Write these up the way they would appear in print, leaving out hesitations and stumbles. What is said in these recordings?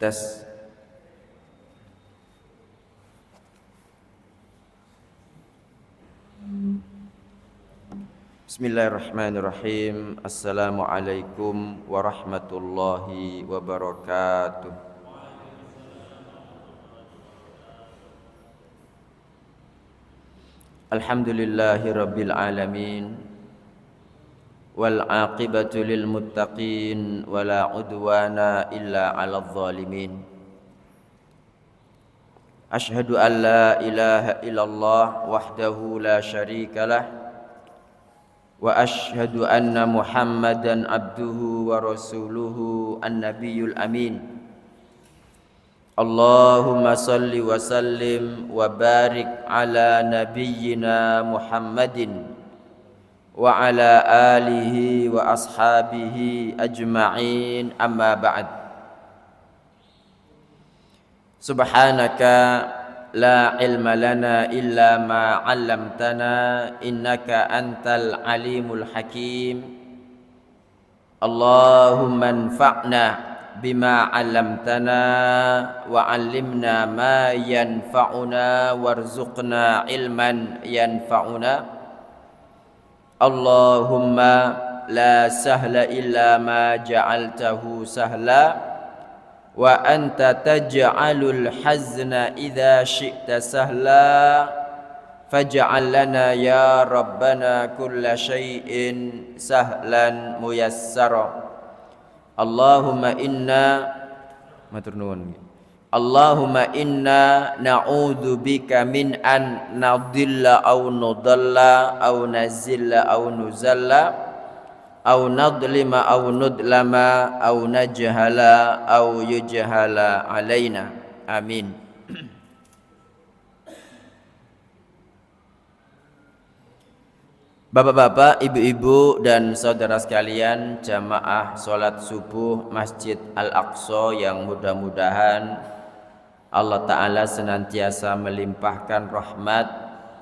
Tes. Bismillahirrahmanirrahim. Assalamualaikum warahmatullahi wabarakatuh. Alhamdulillahi rabbil alamin. Wal aqibatu lil muttaqin wala udwana illa 'alal zalimin. Asyhadu an la ilaha illallah wahdahu la syarikalah wa asyhadu anna Muhammadan abduhu wa rasuluhu an-nabiyyul amin. Allahumma salli wa sallim wa barik ala nabiyyina Muhammadin wa ala alihi wa ashabihi ajma'in, amma ba'd. Subhanaka la ilma lana illa ma 'allamtana innaka antal alimul hakim. Allahumma anfa'na bima 'allamtana wa 'allimna ma yanfa'una warzuqna ilman yanfa'una. Allahumma la sahla illa ma ja'altahu sahla wa anta taj'alul hazna idza syi'ta sahla faj'al lana ya rabbana kulla syai'in sahlan muyassara. Allahumma inna matur nuwun. Allahumma inna na'udzu bika min an nadilla aw nudalla aw nazilla aw nuzalla aw nadlima aw nudlama aw najhala aw yujhala alaina. Amin. Bapak-bapak, ibu-ibu dan saudara sekalian, jamaah salat subuh Masjid Al-Aqsa yang mudah-mudahan Allah Ta'ala senantiasa melimpahkan rahmat,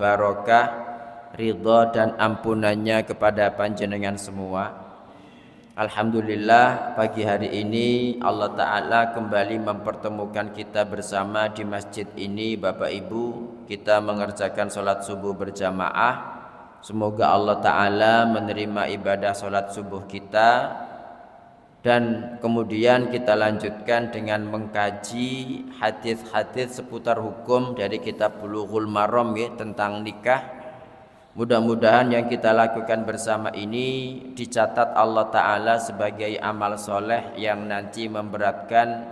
barokah, ridha dan ampunannya kepada panjenengan semua. Alhamdulillah, pagi hari ini Allah Ta'ala kembali mempertemukan kita bersama di masjid ini. Bapak Ibu, kita mengerjakan sholat subuh berjamaah. Semoga Allah Ta'ala menerima ibadah sholat subuh kita, dan kemudian kita lanjutkan dengan mengkaji hadis-hadis seputar hukum dari kitab Bulughul Maram ya, tentang nikah. Mudah-mudahan yang kita lakukan bersama ini dicatat Allah Ta'ala sebagai amal soleh yang nanti memberatkan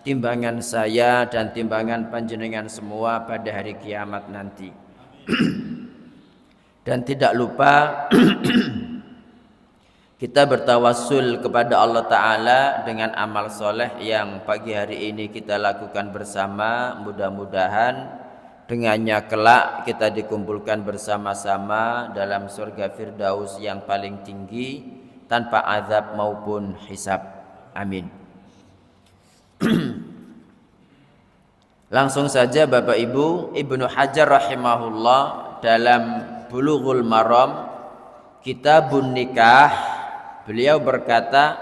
timbangan saya dan timbangan panjenengan semua pada hari kiamat nanti. Dan tidak lupa kita bertawassul kepada Allah Ta'ala dengan amal soleh yang pagi hari ini kita lakukan bersama. Mudah-mudahan dengannya kelak kita dikumpulkan bersama-sama dalam surga Firdaus yang paling tinggi tanpa azab maupun hisab. Amin. Langsung saja Bapak Ibu, Ibnu Hajar rahimahullah dalam Bulughul Maram Kitabun Nikah, beliau berkata,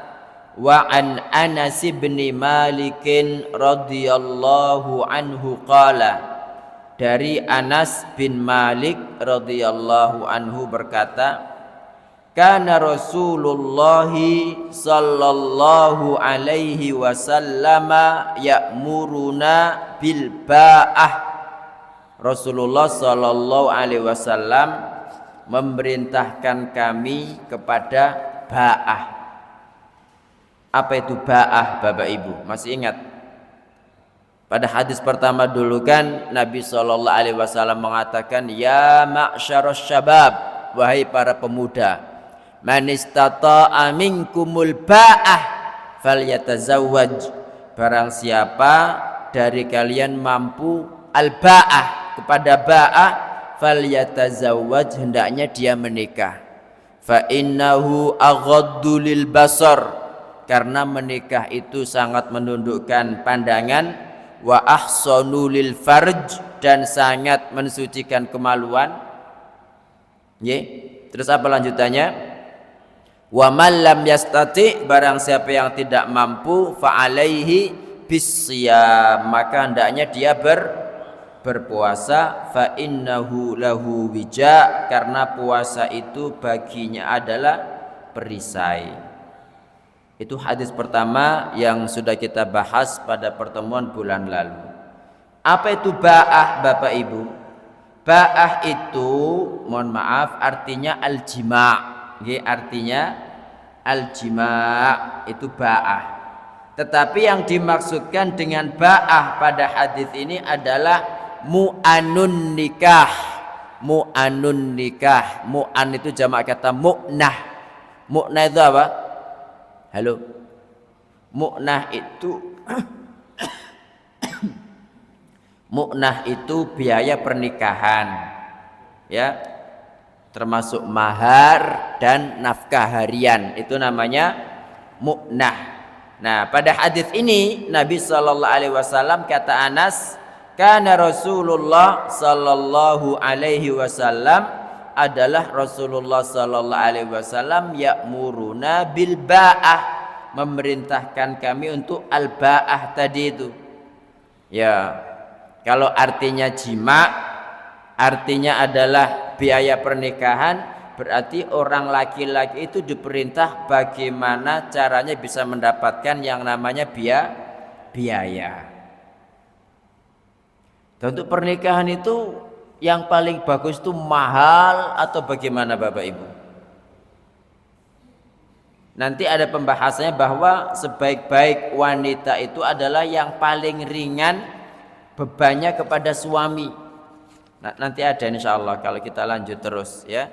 wa an Anas bin Malik radhiyallahu anhu qala, dari Anas bin Malik radhiyallahu anhu berkata, kana Rasulullah sallallahu alaihi wasallam ya'muruna bil ba'ah. Rasulullah sallallahu alaihi wasallam memerintahkan kami kepada ba'ah. Apa itu ba'ah Bapak Ibu? Masih ingat? Pada hadis pertama dulu kan Nabi sallallahu alaihi wasallam mengatakan, ya ma'syarus syabab, wahai para pemuda, man istata'a minkumul ba'ah falyatazawwaj, barang siapa dari kalian mampu al-ba'ah, kepada ba'ah, falyatazawwaj, hendaknya dia menikah. Fa innahu aghaddu lil basar, karena menikah itu sangat menundukkan pandangan, wa ahsanu lil farj, dan sangat mensucikan kemaluan. Terus apa lanjutannya? Wa man lam yastati, barang siapa yang tidak mampu, fa alaihi bisiyam, maka hendaknya dia berpuasa. Fa innahu lahu wija, karena puasa itu baginya adalah perisai. Itu hadis pertama yang sudah kita bahas pada pertemuan bulan lalu. Apa itu ba'ah Bapak Ibu? Ba'ah itu, mohon maaf, artinya al-jima'. Artinya al-jima' itu ba'ah. Tetapi yang dimaksudkan dengan ba'ah pada hadis ini adalah mu'anun nikah. Mu'anun nikah. Mu'an itu jamak kata mu'nah. Mu'nah itu apa? Halo. Mu'nah itu mu'nah itu biaya pernikahan. Ya. Termasuk mahar dan nafkah harian. Itu namanya mu'nah. Nah, pada hadis ini Nabi sallallahu alaihi wasallam, kata Anas, kana Rasulullah sallallahu alaihi wasallam, adalah Rasulullah sallallahu alaihi wasallam ya'muruna bil ba'ah, memerintahkan kami untuk al ba'ah tadi itu. Ya, kalau artinya jima, artinya adalah biaya pernikahan, berarti orang laki-laki itu diperintah bagaimana caranya bisa mendapatkan yang namanya biaya. Dan untuk pernikahan itu yang paling bagus itu mahal atau bagaimana Bapak Ibu? Nanti ada pembahasannya bahwa sebaik-baik wanita itu adalah yang paling ringan bebannya kepada suami. Nah, nanti ada insyaallah kalau kita lanjut terus ya.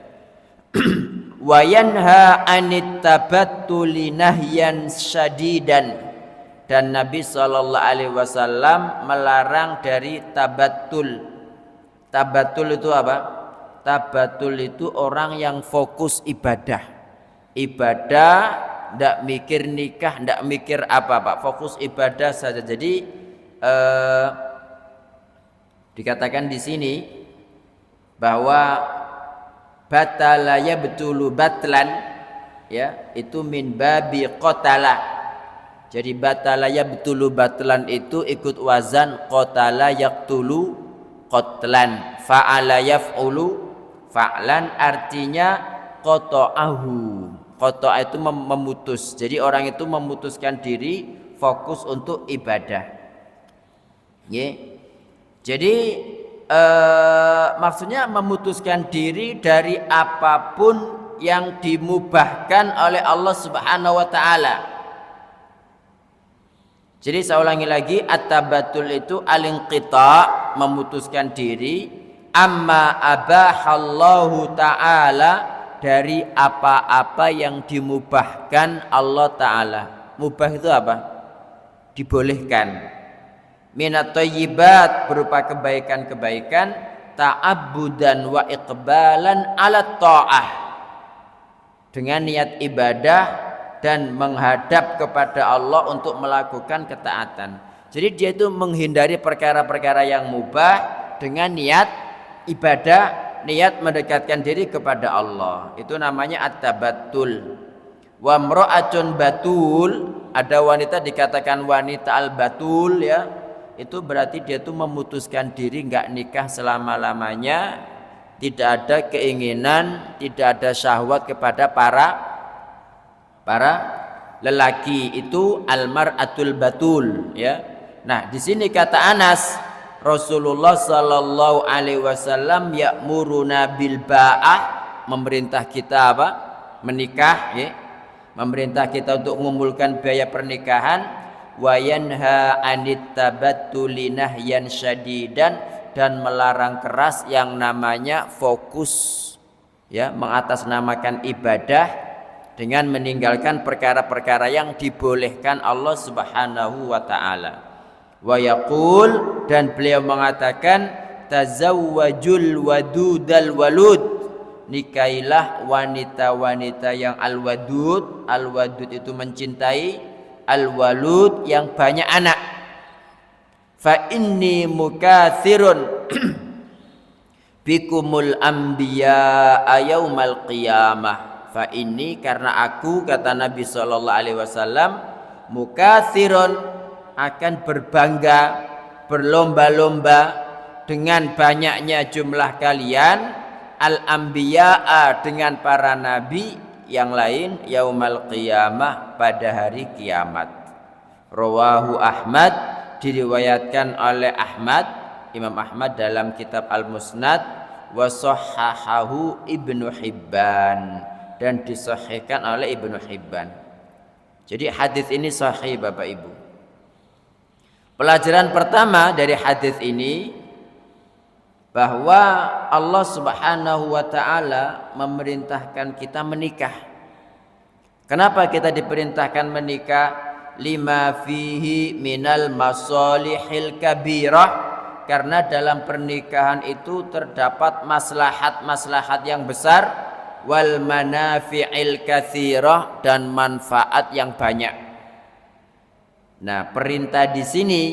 Wa yanha 'anit tabattuli nahyan syadidan, dan Nabi sallallahu alaihi wasallam melarang dari tabattul. Tabatul itu apa? Tabatul itu orang yang fokus ibadah. Ibadah, ndak mikir nikah, ndak mikir apa-apa, fokus ibadah saja. Jadi dikatakan di sini bahwa batalaya betulu batlan, ya, itu min babi qatala. Jadi batalaya betulu batlan itu ikut wazan qatala yaqtulu qatlan, fa'ala yaf'ulu fa'lan, artinya qata'ahu. Qata'a itu memutus. Jadi orang itu memutuskan diri fokus untuk ibadah. Jadi maksudnya memutuskan diri dari apapun yang dimubahkan oleh Allah Subhanahu wa taala. Jadi saya ulangi lagi, at-tabattul itu al-inqita', memutuskan diri, amma abahallahu ta'ala, dari apa-apa yang dimubahkan Allah Ta'ala. Mubah itu apa? Dibolehkan. Minat thayyibat, berupa kebaikan-kebaikan, ta'abbudan wa iqbalan ala ta'ah, dengan niat ibadah dan menghadap kepada Allah untuk melakukan ketaatan. Jadi dia itu menghindari perkara-perkara yang mubah dengan niat ibadah, niat mendekatkan diri kepada Allah. Itu namanya at-tabattul. Wa mra'atun batul, ada wanita dikatakan wanita al-batul, ya. Itu berarti dia itu memutuskan diri enggak nikah selama-lamanya, tidak ada keinginan, tidak ada syahwat kepada para lelaki. Itu al-mar'atul batul, ya. Nah, di sini kata Anas, Rasulullah sallallahu alaihi wasallam ya'muruna bil ba'ah, memerintah kita apa? Menikah, ya. Memerintah kita untuk mengumpulkan biaya pernikahan, wa yanha 'anit tabattuli nahyan syadidan, dan melarang keras yang namanya fokus, ya, mengatasnamakan ibadah dengan meninggalkan perkara-perkara yang dibolehkan Allah Subhanahu wa taala. Wa yaqul, dan beliau mengatakan, tazawwajul wadudal walud, nikailah wanita-wanita yang al-wadud. Al-wadud itu mencintai, al-walud yang banyak anak. Fa inni mukatsirun bikumul anbiya yaumal qiyamah. Fa ini, karena aku, kata Nabi sallallahu alaihi wasallam, mukatsirun, akan berbangga, berlomba-lomba dengan banyaknya jumlah kalian al-anbiya'a dengan para nabi yang lain yaumal qiyamah pada hari kiamat. Rawahu Ahmad, diriwayatkan oleh Imam Ahmad dalam kitab Al-Musnad, wa sahhahahu Ibnu Hibban, dan disahihkan oleh Ibnu Hibban. Jadi hadis ini sahih Bapak Ibu. Pelajaran pertama dari hadis ini bahwa Allah Subhanahu wa taala memerintahkan kita menikah. Kenapa kita diperintahkan menikah? Lima fihi minal masalihil kabirah, karena dalam pernikahan itu terdapat maslahat-maslahat yang besar, wal manafi'il katsirah, dan manfaat yang banyak. Nah, perintah di sini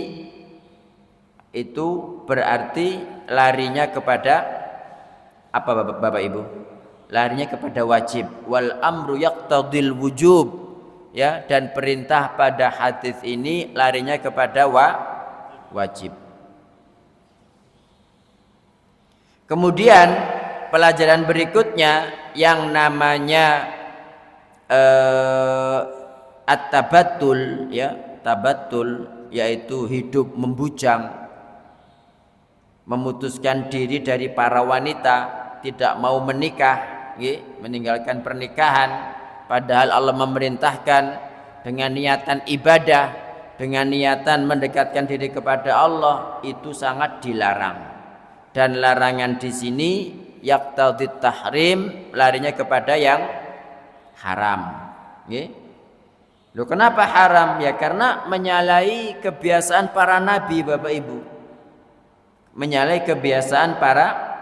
itu berarti larinya kepada apa Bapak Ibu? Larinya kepada wajib. Wal amru yaqtadil wujub. Ya, dan perintah pada hadis ini larinya kepada wajib. Kemudian pelajaran berikutnya yang namanya at-tabattul, ya, tabattul yaitu hidup membujang, memutuskan diri dari para wanita, tidak mau menikah, meninggalkan pernikahan, padahal Allah memerintahkan dengan niatan ibadah, dengan niatan mendekatkan diri kepada Allah, itu sangat dilarang. Dan larangan di sini yaqtadit tahrim, larinya kepada yang haram. Loh, kenapa haram? Ya karena menyalahi kebiasaan para nabi Bapak Ibu. Menyalahi kebiasaan para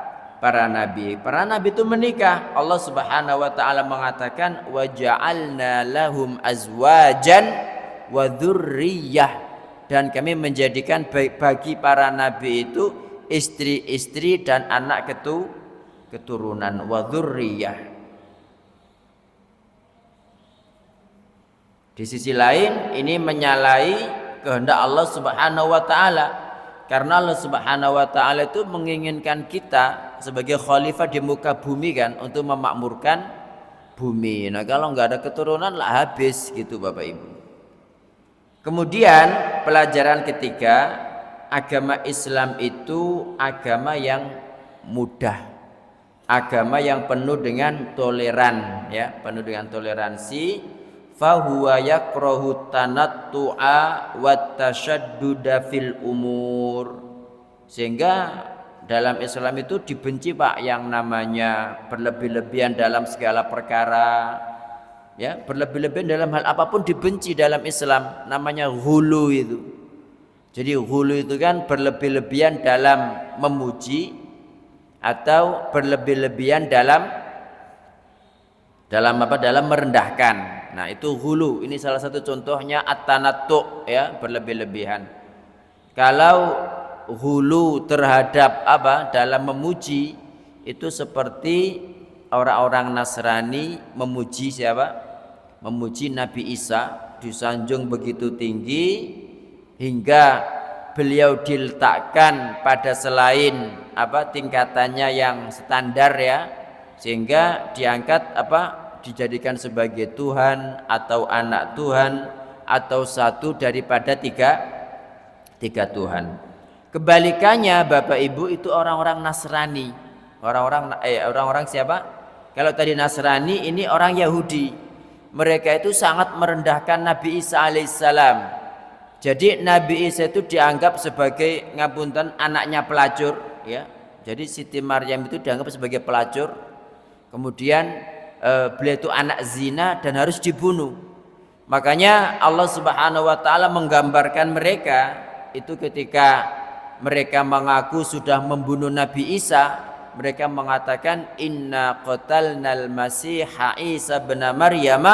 nabi. Para nabi itu menikah. Allah Subhanahu wa taala mengatakan wa ja'alna lahum azwajan wa dzurriyyah, dan kami menjadikan bagi para nabi itu istri-istri dan anak keturunan, wa dzurriyyah. Di sisi lain ini menyalahi kehendak Allah Subhanahu wa taala. Karena Allah Subhanahu wa taala itu menginginkan kita sebagai khalifah di muka bumi kan, untuk memakmurkan bumi. Nah, kalau nggak ada keturunan lah habis gitu Bapak Ibu. Kemudian pelajaran ketiga, agama Islam itu agama yang mudah. Agama yang penuh dengan toleran, ya, penuh dengan toleransi. Fahuwa yakrahu tanattu'a wat tasyadduda fil umur, sehingga dalam Islam itu dibenci Pak yang namanya berlebih-lebihan dalam segala perkara, ya, berlebih-lebihan dalam hal apapun dibenci dalam Islam, namanya ghulu itu. Jadi ghulu itu kan berlebih-lebihan dalam memuji atau berlebih-lebihan dalam merendahkan. Nah, itu hulu. Ini salah satu contohnya at-tanattu', ya, berlebih-lebihan. Kalau hulu terhadap dalam memuji, itu seperti orang-orang Nasrani memuji siapa? Memuji Nabi Isa, disanjung begitu tinggi hingga beliau diletakkan pada selain tingkatannya yang standar, ya, sehingga diangkat dijadikan sebagai Tuhan atau anak Tuhan atau satu daripada tiga Tuhan. Kebalikannya Bapak Ibu itu orang-orang Nasrani. Orang-orang siapa? Kalau tadi Nasrani, ini orang Yahudi. Mereka itu sangat merendahkan Nabi Isa alaihissalam. Jadi Nabi Isa itu dianggap sebagai anaknya pelacur, ya. Jadi Siti Maryam itu dianggap sebagai pelacur. Kemudian beliau itu anak zina dan harus dibunuh. Makanya Allah Subhanahu wa taala menggambarkan mereka itu ketika mereka mengaku sudah membunuh Nabi Isa, mereka mengatakan inna qatalnal masiha Isa bin Maryam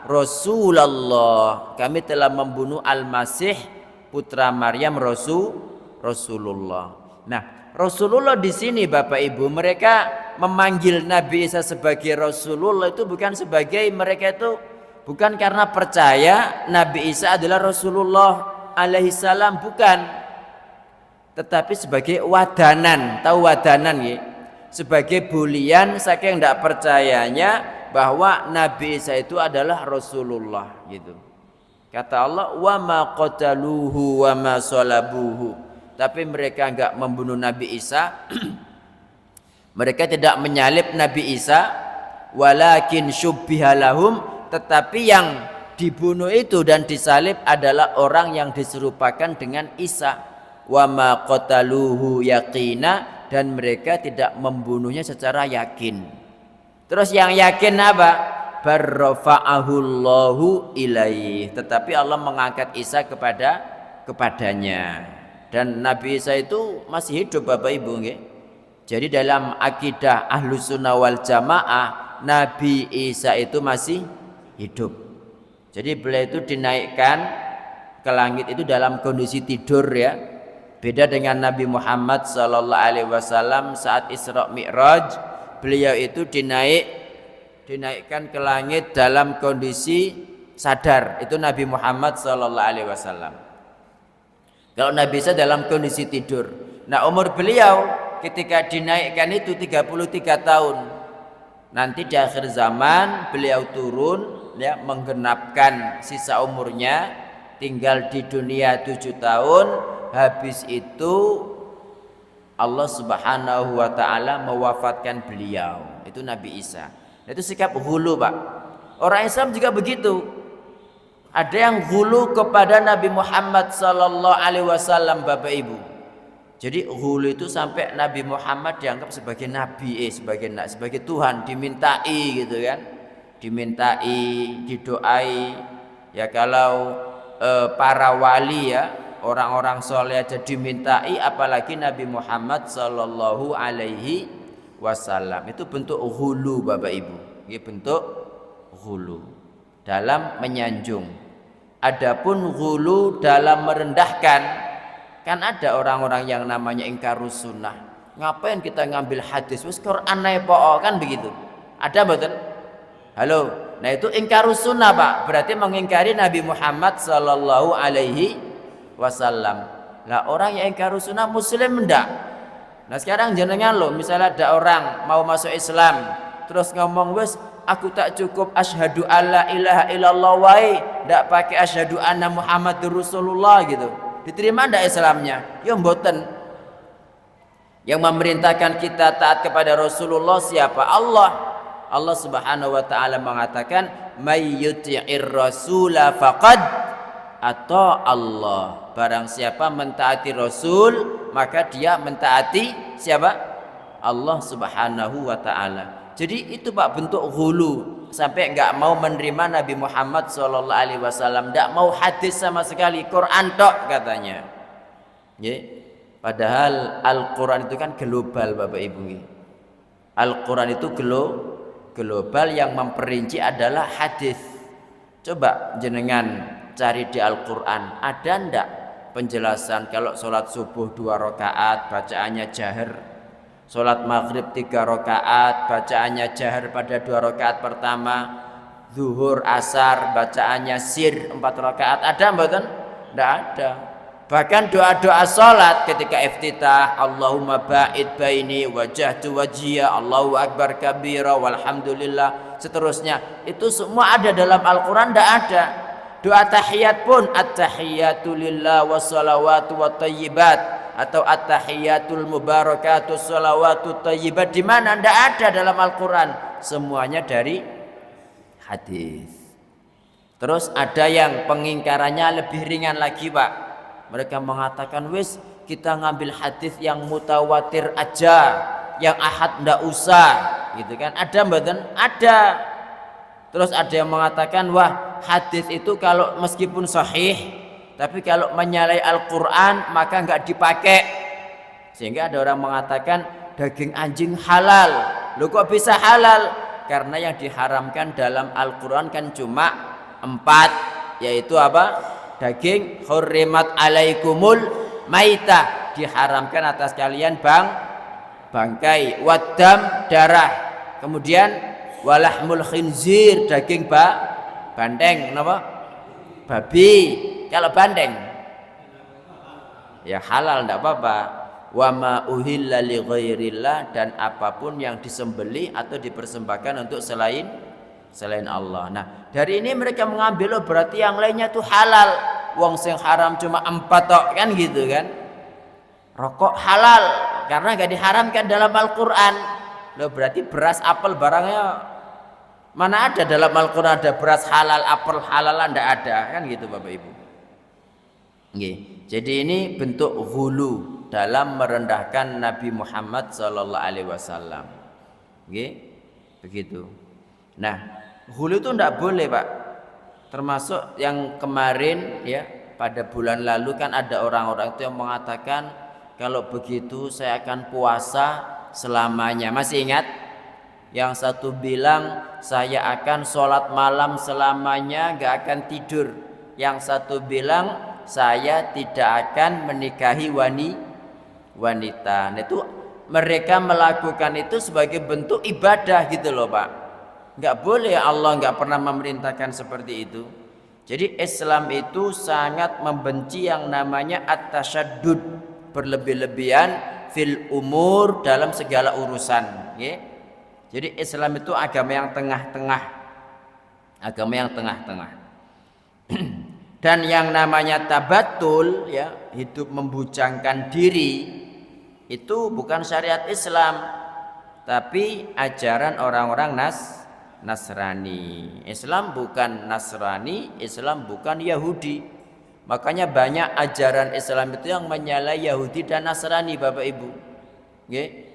Rasulullah. Kami telah membunuh Al-Masih putra Maryam Rasulullah. Nah, Rasulullah di sini Bapak Ibu, mereka memanggil Nabi Isa sebagai Rasulullah itu bukan sebagai, mereka itu bukan karena percaya Nabi Isa adalah Rasulullah alaihi salam bukan, tetapi sebagai wadanan. Tahu wadanan ya? Sebagai bulian saking tidak percayanya bahwa Nabi Isa itu adalah Rasulullah gitu. Kata Allah, wa ma qataluhu wa ma salabuhu. Tapi mereka enggak membunuh Nabi Isa. Mereka tidak menyalib Nabi Isa, walakin syubbiha lahum, tetapi yang dibunuh itu dan disalib adalah orang yang diserupakan dengan Isa. Wa ma qataluhu yaqina, dan mereka tidak membunuhnya secara yakin. Terus yang yakin apa? Barrafa'ahullahu ilaih, tetapi Allah mengangkat Isa kepadanya. Dan Nabi Isa itu masih hidup Bapak Ibu nggih. Jadi dalam akidah Ahlus Sunnah wal Jamaah, Nabi Isa itu masih hidup. Jadi beliau itu dinaikkan ke langit itu dalam kondisi tidur ya. Beda dengan Nabi Muhammad sallallahu alaihi wasallam saat Isra Mi'raj, beliau itu dinaikkan ke langit dalam kondisi sadar. Itu Nabi Muhammad sallallahu alaihi wasallam. Kalau Nabi Isa dalam kondisi tidur. Nah, umur beliau ketika dinaikkan itu 33 tahun. Nanti di akhir zaman beliau turun ya, menggenapkan sisa umurnya, tinggal di dunia 7 tahun. Habis itu Allah Subhanahu wa taala mewafatkan beliau. Itu Nabi Isa. Itu sikap hulu, Pak. Orang Islam juga begitu. Ada yang hulu kepada Nabi Muhammad sallallahu alaihi wasallam, Bapak Ibu. Jadi hulu itu sampai Nabi Muhammad dianggap sebagai nabi, sebagai Tuhan, dimintai gitu kan. Dimintai, didoai. Ya kalau para wali ya, orang-orang soleh aja dimintai, apalagi Nabi Muhammad sallallahu alaihi wasallam. Itu bentuk hulu Bapak Ibu. Ini bentuk hulu dalam menyanjung. Adapun hulu dalam merendahkan, kan ada orang-orang yang namanya ingkarus sunnah. Ngapain kita ngambil hadis? Wis Quran ae po, kan begitu. Ada mboten? Halo. Nah itu ingkarus sunnah Pak. Berarti mengingkari Nabi Muhammad sallallahu alaihi wasallam. Lah orang yang ingkarus sunnah muslim ndak? Nah sekarang jenengan loh, misalnya ada orang mau masuk Islam terus ngomong, wes aku tak cukup asyhadu alla ilaha illallah wae, ndak pakai asyhadu anna Muhammadur Rasulullah gitu. Diterima ndak Islamnya? Ya mboten. Yang memerintahkan kita taat kepada Rasulullah siapa? Allah. Allah Subhanahu wa taala mengatakan, may yuti'ir rasula faqad ata Allah. Barang siapa mentaati Rasul, maka dia mentaati siapa? Allah Subhanahu wa taala. Jadi itu Pak bentuk hulu, sampai enggak mau menerima Nabi Muhammad sallallahu alaihi wasallam, enggak mau hadis sama sekali, Quran tok katanya. Nggih. Padahal Al-Qur'an itu kan global Bapak Ibu nggih. Al-Qur'an itu global, yang memperinci adalah hadis. Coba jenengan cari di Al-Qur'an, ada ndak penjelasan kalau sholat subuh 2 rakaat bacaannya jahar, sholat maghrib 3 rakaat bacaannya jahar pada 2 rakaat pertama, zuhur asar bacaannya sir 4 rakaat, ada mboten? Ndak ada. Bahkan doa-doa sholat ketika iftitah, Allahumma ba'id baini wajahtu wajhiya, Allahu akbar kabira walhamdulillah, seterusnya itu semua ada dalam Al-Quran. Tidak ada. Doa tahiyat pun at-tahiyatu lillah wassalawatu wattayyibat, atau at-tahiyatul mubarakatuh salawatu tayyibat. Di mana? Tidak ada dalam Al-Quran. Semuanya dari hadis. Terus ada yang pengingkarannya lebih ringan lagi Pak. Mereka mengatakan, wis kita ngambil hadis yang mutawatir aja, yang ahad ndak usah, gitu kan? Ada mboten? Ada. Terus ada yang mengatakan, wah hadis itu kalau meskipun sahih, tapi kalau menyalahi Al-Quran maka nggak dipakai. Sehingga ada orang mengatakan daging anjing halal. Loh kok bisa halal? Karena yang diharamkan dalam Al-Quran kan cuma 4, yaitu apa? Daging, hurrimat alaikumul maitah, diharamkan atas kalian bangkai, wadam darah, kemudian walahmul khinzir, daging bandeng, kenapa? Babi. Kalau bandeng ya halal tidak apa-apa. Wa ma uhilla li ghairillah, dan apapun yang disembelih atau dipersembahkan untuk selain Allah. Nah, dari ini mereka mengambil berarti yang lainnya itu halal. Wong sing haram cuma 4 tok kan gitu kan. Rokok halal karena gak diharamkan dalam Al-Qur'an. Loh, berarti beras, apel barangnya mana ada dalam Al-Qur'an ada beras halal, apel halal, enggak ada kan gitu Bapak Ibu. Nggih. Jadi ini bentuk ghulu dalam merendahkan Nabi Muhammad sallallahu alaihi wasallam. Nggih. Begitu. Nah, ghulu itu enggak boleh, Pak. Termasuk yang kemarin ya, pada bulan lalu kan ada orang-orang itu yang mengatakan kalau begitu saya akan puasa selamanya. Masih ingat? Yang satu bilang saya akan sholat malam selamanya, gak akan tidur. Yang satu bilang saya tidak akan menikahi wanita. Nah, itu mereka melakukan itu sebagai bentuk ibadah gitu loh Pak. Gak boleh, Allah gak pernah memerintahkan seperti itu. Jadi Islam itu sangat membenci yang namanya at-tasyaddud, berlebih-lebihan fil umur, dalam segala urusan ya. Jadi Islam itu agama yang tengah-tengah. Agama yang tengah-tengah. Dan yang namanya tabatul ya, hidup membujangkan diri, itu bukan syariat Islam, tapi ajaran orang-orang Nasrani. Islam bukan Nasrani, Islam bukan Yahudi. Makanya banyak ajaran Islam itu yang menyalahi Yahudi dan Nasrani Bapak Ibu. Nggih.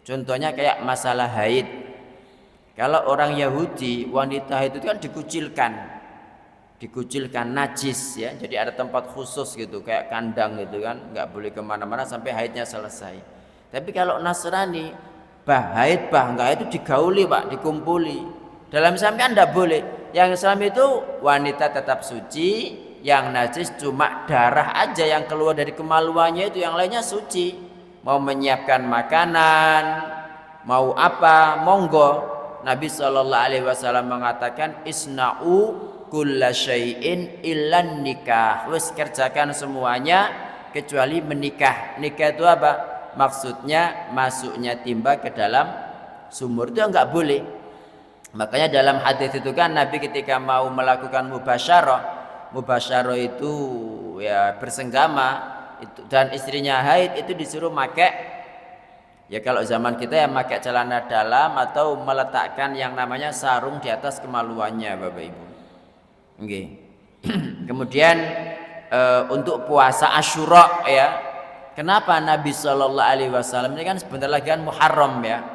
Contohnya kayak masalah haid. Kalau orang Yahudi, wanita haid itu kan dikucilkan najis ya. Jadi ada tempat khusus gitu, kayak kandang gitu kan, nggak boleh kemana-mana sampai haidnya selesai. Tapi kalau Nasrani, haid nggak, itu digauli Pak, dikumpuli. Dalam Islam kan nggak boleh. Yang Islam itu wanita tetap suci, yang najis cuma darah aja yang keluar dari kemaluannya, itu yang lainnya suci. Mau menyiapkan makanan, mau apa, monggo. Nabi SAW mengatakan isna'u kulla syai'in illan nikah. Wis kerjakan semuanya kecuali menikah. Nikah itu apa? Maksudnya masuknya timba ke dalam sumur, itu enggak boleh. Makanya dalam hadis itu kan Nabi ketika mau melakukan mubasyarah itu ya bersenggama itu, dan istrinya haid, itu disuruh pakai ya, kalau zaman kita ya pakai celana dalam atau meletakkan yang namanya sarung di atas kemaluannya Bapak Ibu. Okay. Kemudian untuk puasa Asyura ya, kenapa Nabi Shallallahu Alaihi Wasallam ini kan sebentar lagi kan Muharram ya,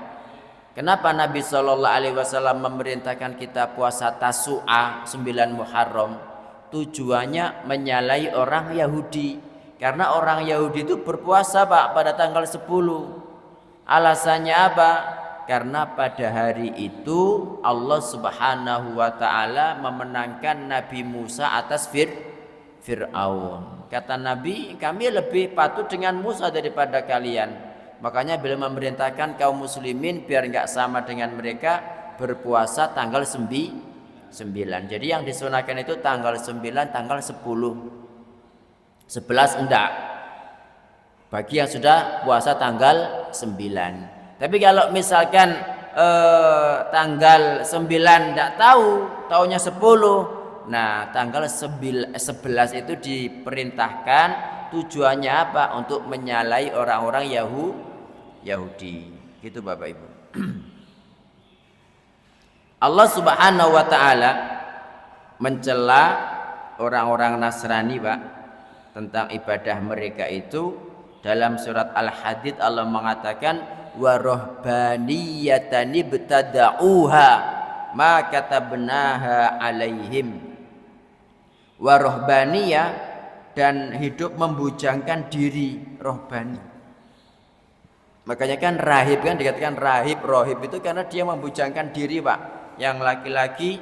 kenapa Nabi Shallallahu Alaihi Wasallam memerintahkan kita puasa Tasu'a 9 Muharram? Tujuannya menyalahi orang Yahudi. Karena orang Yahudi itu berpuasa Pak pada tanggal 10. Alasannya apa? Karena pada hari itu Allah Subhanahu wa taala memenangkan Nabi Musa atas Fir'aun. Kata Nabi, kami lebih patuh dengan Musa daripada kalian. Makanya beliau memerintahkan kaum muslimin biar enggak sama dengan mereka berpuasa tanggal 9. Jadi yang disunahkan itu tanggal 9, tanggal 10. 11 enggak. Bagi yang sudah puasa tanggal 9. Tapi kalau misalkan tanggal 9 enggak tahu, taunya 10. Nah, tanggal 11 itu diperintahkan, tujuannya apa? Untuk menyalahi orang-orang Yahudi. Gitu Bapak Ibu. Allah Subhanahu wa taala mencela orang-orang Nasrani, Pak, tentang ibadah mereka itu. Dalam surat Al-Hadid Allah mengatakan wa rahbaniyatan ibtada'uha ma katabnaha alaihim. Wa rahbaniyah, dan hidup membujangkan diri, rohbani. Makanya kan rahib kan dikatakan rohib itu karena dia membujangkan diri Pak. Yang laki-laki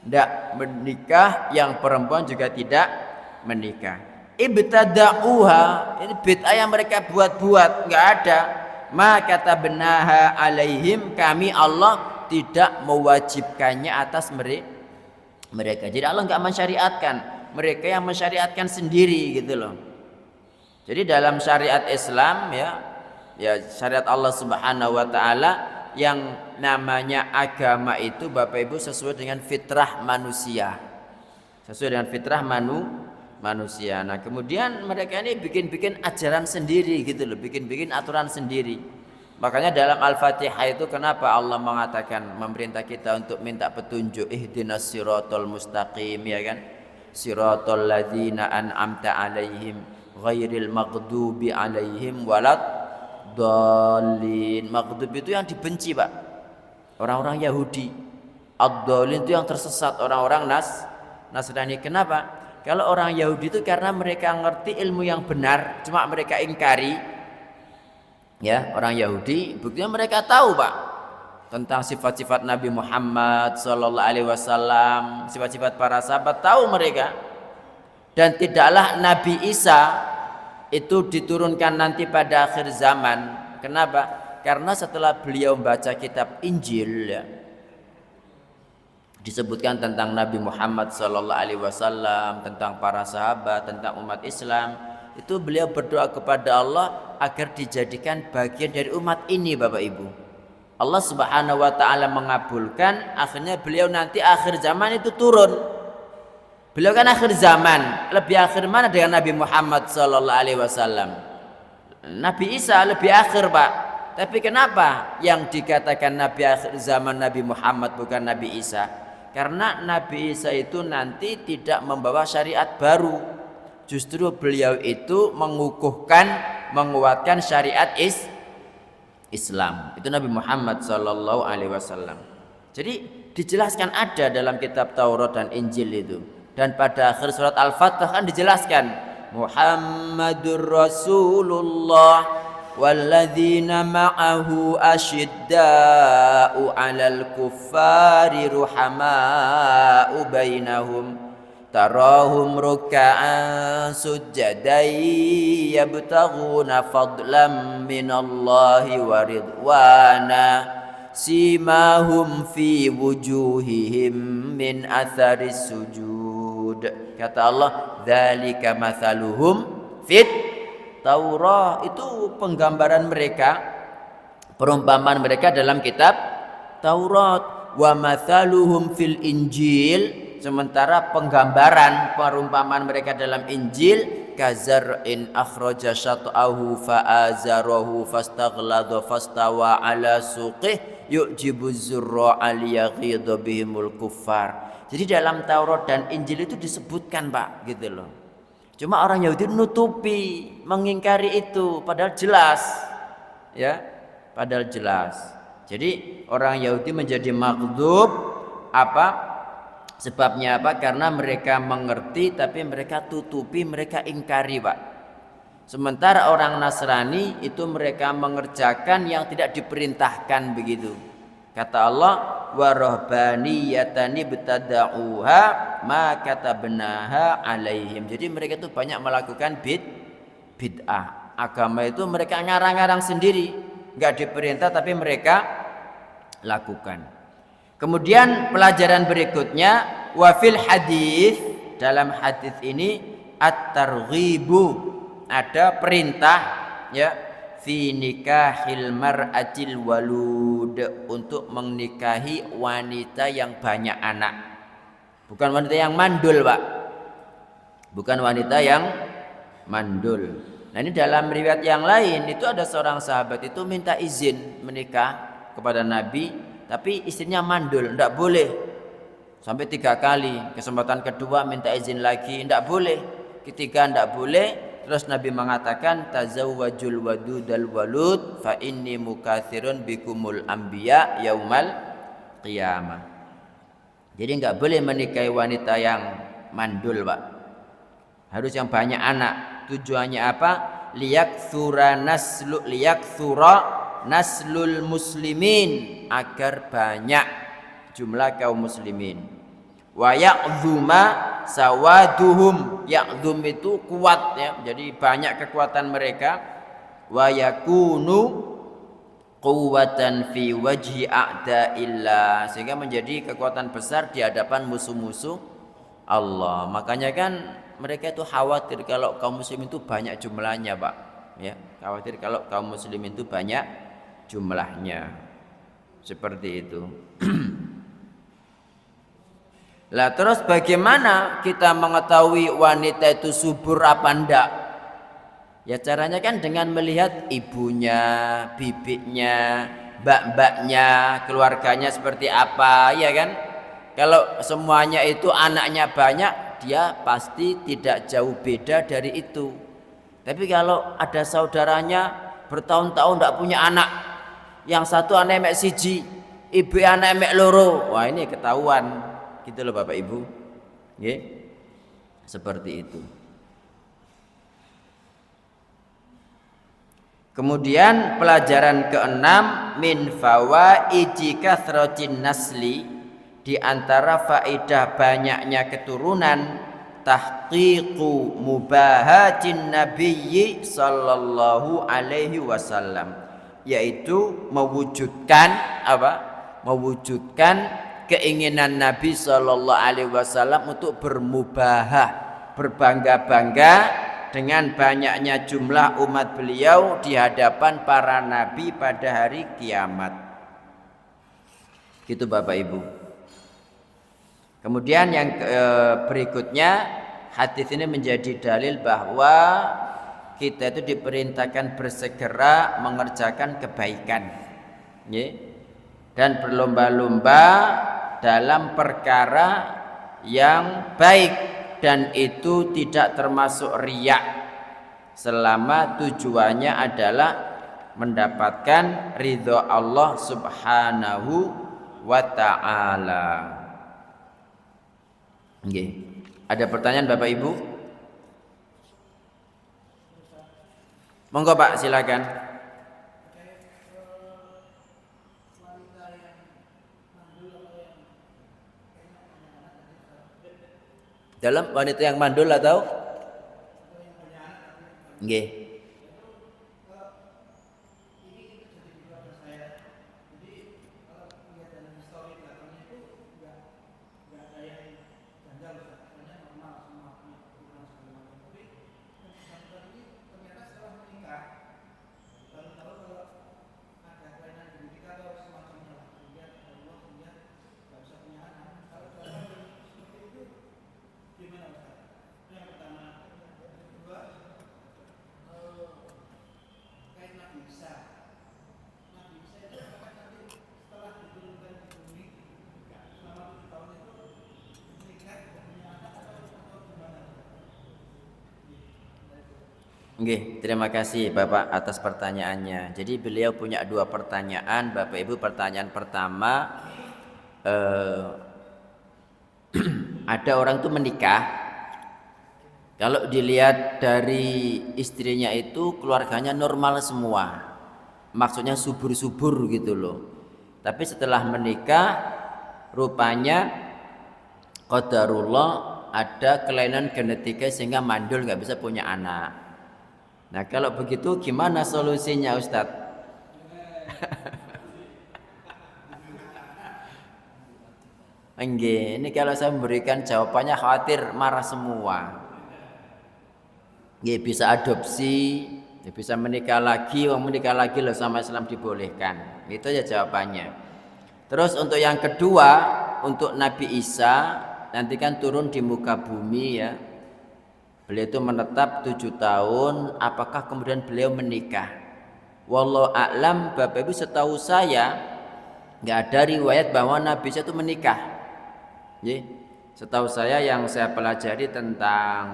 tidak menikah, yang perempuan juga tidak menikah. Ibtada'uha, ini bid'ah yang mereka buat-buat, enggak ada. Ma katabnaha alaihim, kami Allah tidak mewajibkannya atas mereka. Jadi Allah enggak mensyariatkan, mereka yang mensyariatkan sendiri gitu loh. Jadi dalam syariat Islam ya syariat Allah Subhanahu wa taala yang namanya agama itu Bapak Ibu sesuai dengan fitrah manusia. Sesuai dengan fitrah manusia. Nah, kemudian mereka ini bikin-bikin ajaran sendiri gitu loh, bikin-bikin aturan sendiri. Makanya dalam Al-Fatihah itu kenapa Allah mengatakan memerintah kita untuk minta petunjuk ihdinas siratal mustaqim, ya kan? Siratal ladzina an'amta 'alaihim ghairil maghdubi 'alaihim waladdallin. Maghdub itu yang dibenci, Pak. Orang-orang Yahudi. Ad-dallin itu yang tersesat, orang-orang Nasrani. Kenapa? Kalau orang Yahudi itu karena mereka ngerti ilmu yang benar, cuma mereka ingkari. Ya, orang Yahudi, buktinya mereka tahu, Pak, tentang sifat-sifat Nabi Muhammad sallallahu alaihi wasallam, sifat-sifat para sahabat, tahu mereka. Dan tidaklah Nabi Isa itu diturunkan nanti pada akhir zaman. Kenapa? Karena setelah beliau membaca kitab Injil, ya, disebutkan tentang Nabi Muhammad sallallahu alaihi wasallam, tentang para sahabat, tentang umat Islam. Itu beliau berdoa kepada Allah agar dijadikan bagian dari umat ini, Bapak Ibu. Allah Subhanahu wa taala mengabulkan, akhirnya beliau nanti akhir zaman itu turun. Beliau kan akhir zaman, lebih akhir mana dengan Nabi Muhammad sallallahu alaihi wasallam? Nabi Isa lebih akhir, Pak. Tapi kenapa yang dikatakan Nabi akhir zaman Nabi Muhammad bukan Nabi Isa? Karena Nabi Isa itu nanti tidak membawa syariat baru. Justru beliau itu mengukuhkan, menguatkan syariat Islam. Itu Nabi Muhammad sallallahu alaihi wasallam. Jadi dijelaskan ada dalam kitab Taurat dan Injil itu. Dan pada akhir surat Al-Fatihah kan dijelaskan Muhammadur Rasulullah walladzina ma'ahu asyidda'u 'alal kuffari ruhama'u bainahum tarahum ruk'an sujjadan yabtaghuna fadlan minallahi wa ridwana simahum fi wujuhihim min atharis sujud. Kata Allah, dzalika mathaluhum fit Taurah. Itu penggambaran mereka, perumpamaan mereka dalam kitab Taurat. Wa mathaluhum fil Injil, sementara penggambaran perumpamaan mereka dalam Injil kazar'in akhraja syat'ahu fa'azarahu fastaghlada fastawa ala suqih yu'jibuz zurra'a liyaghidha bihimul kuffar. Jadi dalam Taurat dan Injil itu disebutkan, Pak, gitu loh. Cuma orang Yahudi nutupi, mengingkari itu, padahal jelas, ya, padahal jelas. Jadi orang Yahudi menjadi maghdub, apa? Sebabnya apa? Karena mereka mengerti, tapi mereka tutupi, mereka ingkari, Pak. Sementara orang Nasrani itu mereka mengerjakan yang tidak diperintahkan begitu. Kata Allah, wa rahbaniyatani ibtada'uha ma katabnaha alaihim. Jadi mereka itu banyak melakukan bid'ah. Agama itu mereka ngarang-ngarang sendiri, enggak diperintah tapi mereka lakukan. Kemudian pelajaran berikutnya, wa fil hadis, dalam hadis ini at-targhibu, ada perintah, ya, fi nikahil mar'atil walud, untuk menikahi wanita yang banyak anak. Bukan wanita yang mandul, Pak. Bukan wanita yang mandul. Nah, ini dalam riwayat yang lain itu ada seorang sahabat itu minta izin menikah kepada Nabi, tapi istrinya mandul, tidak boleh. Sampai 3 kali. Kesempatan kedua minta izin lagi, tidak boleh. Ketiga tidak boleh. Terus Nabi mengatakan tazawwajul wadudal walud fa inni mukatsirun bikumul anbiya yaumal qiyamah. Jadi enggak boleh menikahi wanita yang mandul, Pak. Harus yang banyak anak. Tujuannya apa? Liyaktsura naslul muslimin, agar banyak jumlah kaum muslimin. Wa ya'zuma sawaduhum, ya'zum itu kuat, ya, jadi banyak kekuatan mereka. Wa yakunu quwwatan fi wajhi a'da'illah, sehingga menjadi kekuatan besar di hadapan musuh-musuh Allah. Makanya kan mereka itu khawatir kalau kaum muslimin itu banyak jumlahnya, Pak. Ya, khawatir kalau kaum muslimin itu banyak jumlahnya. Seperti itu. Lah terus bagaimana kita mengetahui wanita itu subur apa enggak? Ya caranya kan dengan melihat ibunya, bibiknya, mbak-mbaknya, keluarganya seperti apa, ya kan? Kalau semuanya itu anaknya banyak, dia pasti tidak jauh beda dari itu. Tapi kalau ada saudaranya bertahun-tahun tidak punya anak, yang satu anak mek siji, ibu anak mek loro, wah ini ketahuan, gitu loh Bapak Ibu, ya, seperti itu. Kemudian pelajaran keenam, min fawaidi kathratin nasli, di antara faedah banyaknya keturunan, tahqiqu mubahatin nabiyyi sallallahu alaihi wasallam, yaitu mewujudkan apa? Mewujudkan keinginan Nabi sallallahu alaihi wasallam untuk bermubahah, berbangga-bangga dengan banyaknya jumlah umat beliau di hadapan para nabi pada hari kiamat. Gitu Bapak Ibu. Kemudian yang berikutnya, hadis ini menjadi dalil bahwa kita itu diperintahkan bersegera mengerjakan kebaikan, ya, dan berlomba-lomba dalam perkara yang baik, dan itu tidak termasuk riya selama tujuannya adalah mendapatkan ridho Allah subhanahu wa ta'ala. Okay. Ada pertanyaan Bapak Ibu? Monggo Pak, silakan. Dalam wanita yang mandul atau? Nggih. Oke, terima kasih Bapak atas pertanyaannya. Jadi beliau punya dua pertanyaan, Bapak Ibu. Pertanyaan pertama, ada orang tuh menikah, kalau dilihat dari istrinya itu keluarganya normal semua, maksudnya subur-subur gitu loh. Tapi setelah menikah, rupanya qadarullah ada kelainan genetika sehingga mandul, nggak bisa punya anak. Nah kalau begitu gimana solusinya Ustadz? Enggak, ini kalau saya memberikan jawabannya khawatir marah semua. Nggih, bisa adopsi, ya bisa menikah lagi, menikah lagi loh sama Islam dibolehkan. Itu aja jawabannya. Terus untuk yang kedua, untuk Nabi Isa nanti kan turun di muka bumi ya. Beliau itu menetap 7 tahun, apakah kemudian beliau menikah? Wallahu a'lam, Bapak Ibu, setahu saya nggak ada riwayat bahwa Nabi Isa itu menikah. Ya, setahu saya yang saya pelajari tentang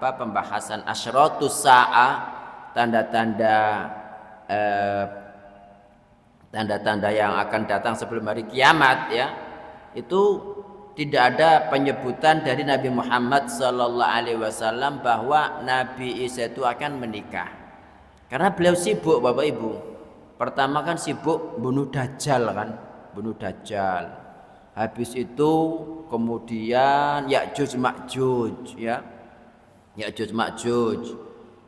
pembahasan asyratus sa'ah, tanda-tanda tanda-tanda yang akan datang sebelum hari kiamat ya, itu tidak ada penyebutan dari Nabi Muhammad sallallahu alaihi wasallam bahwa Nabi Isa itu akan menikah. Karena beliau sibuk Bapak Ibu. Pertama kan sibuk bunuh Dajjal kan, bunuh Dajjal. Habis itu kemudian Ya'juj Ma'juj ya. Ya'juj Ma'juj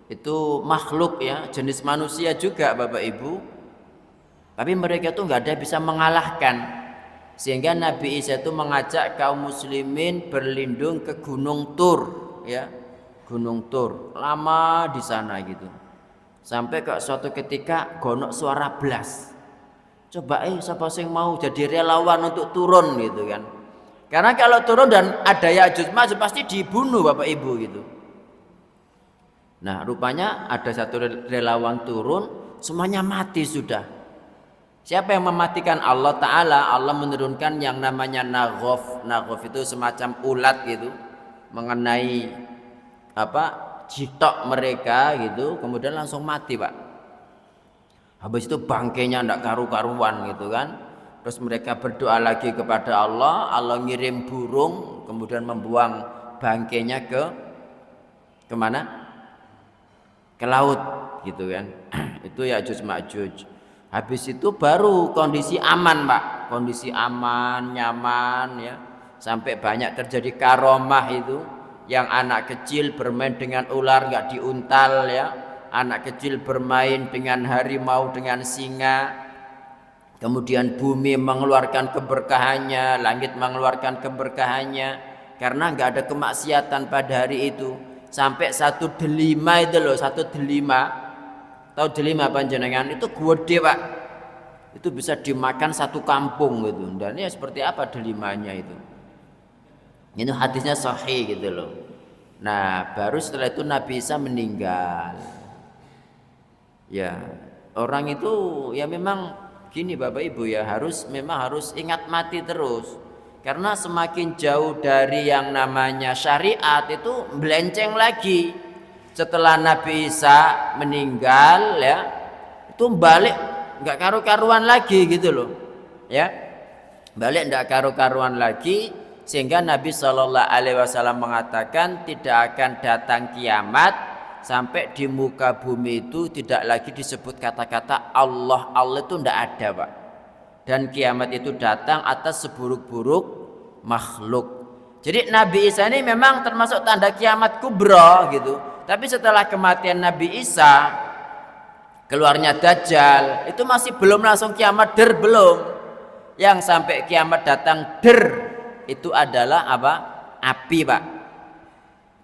itu makhluk ya, jenis manusia juga Bapak Ibu. Tapi mereka tuh nggak ada bisa mengalahkan. Sehingga Nabi Isa itu mengajak kaum muslimin berlindung ke Gunung Tur ya. Gunung Tur, lama di sana gitu. Sampai ke suatu ketika gonok suara blas. Coba siapa sing mau jadi relawan untuk turun gitu kan. Karena kalau turun dan ada Ya'juj Ma'juj pasti dibunuh Bapak Ibu gitu. Nah, rupanya ada satu relawan turun, semuanya mati sudah. Siapa yang mematikan? Allah Ta'ala. Allah menurunkan yang namanya Naghaf. Naghaf itu semacam ulat gitu, mengenai jitok mereka gitu, kemudian langsung mati Pak. Habis itu bangkainya ndak karu-karuan gitu kan. Terus mereka berdoa lagi kepada Allah. Allah ngirim burung, kemudian membuang bangkainya kemana? Ke laut gitu kan. Itu Ya'juj Ma'juj. Habis itu baru kondisi aman Pak, kondisi aman, nyaman ya. Sampai banyak terjadi karomah itu, yang anak kecil bermain dengan ular nggak diuntal ya, anak kecil bermain dengan harimau, dengan singa. Kemudian bumi mengeluarkan keberkahannya, langit mengeluarkan keberkahannya, karena nggak ada kemaksiatan pada hari itu. Sampai satu delima itu loh, satu delima, tahu delima panjenengan itu gede Pak, itu bisa dimakan satu kampung gitu. Dan ya seperti apa delimanya itu hadisnya sahih gitu loh. Nah baru setelah itu Nabi Isa meninggal ya. Orang itu ya memang gini Bapak Ibu ya, memang harus ingat mati terus. Karena semakin jauh dari yang namanya syariat itu melenceng lagi. Setelah Nabi Isa meninggal ya, itu balik nggak karu-karuan lagi gitu loh ya, balik nggak karu-karuan lagi. Sehingga Nabi SAW mengatakan tidak akan datang kiamat sampai di muka bumi itu tidak lagi disebut kata-kata Allah. Allah itu tidak ada Pak. Dan kiamat itu datang atas seburuk-buruk makhluk. Jadi Nabi Isa ini memang termasuk tanda kiamat kubra gitu. Tapi setelah kematian Nabi Isa, keluarnya Dajjal, itu masih belum langsung kiamat belum. Yang sampai kiamat datang itu adalah apa? Api Pak.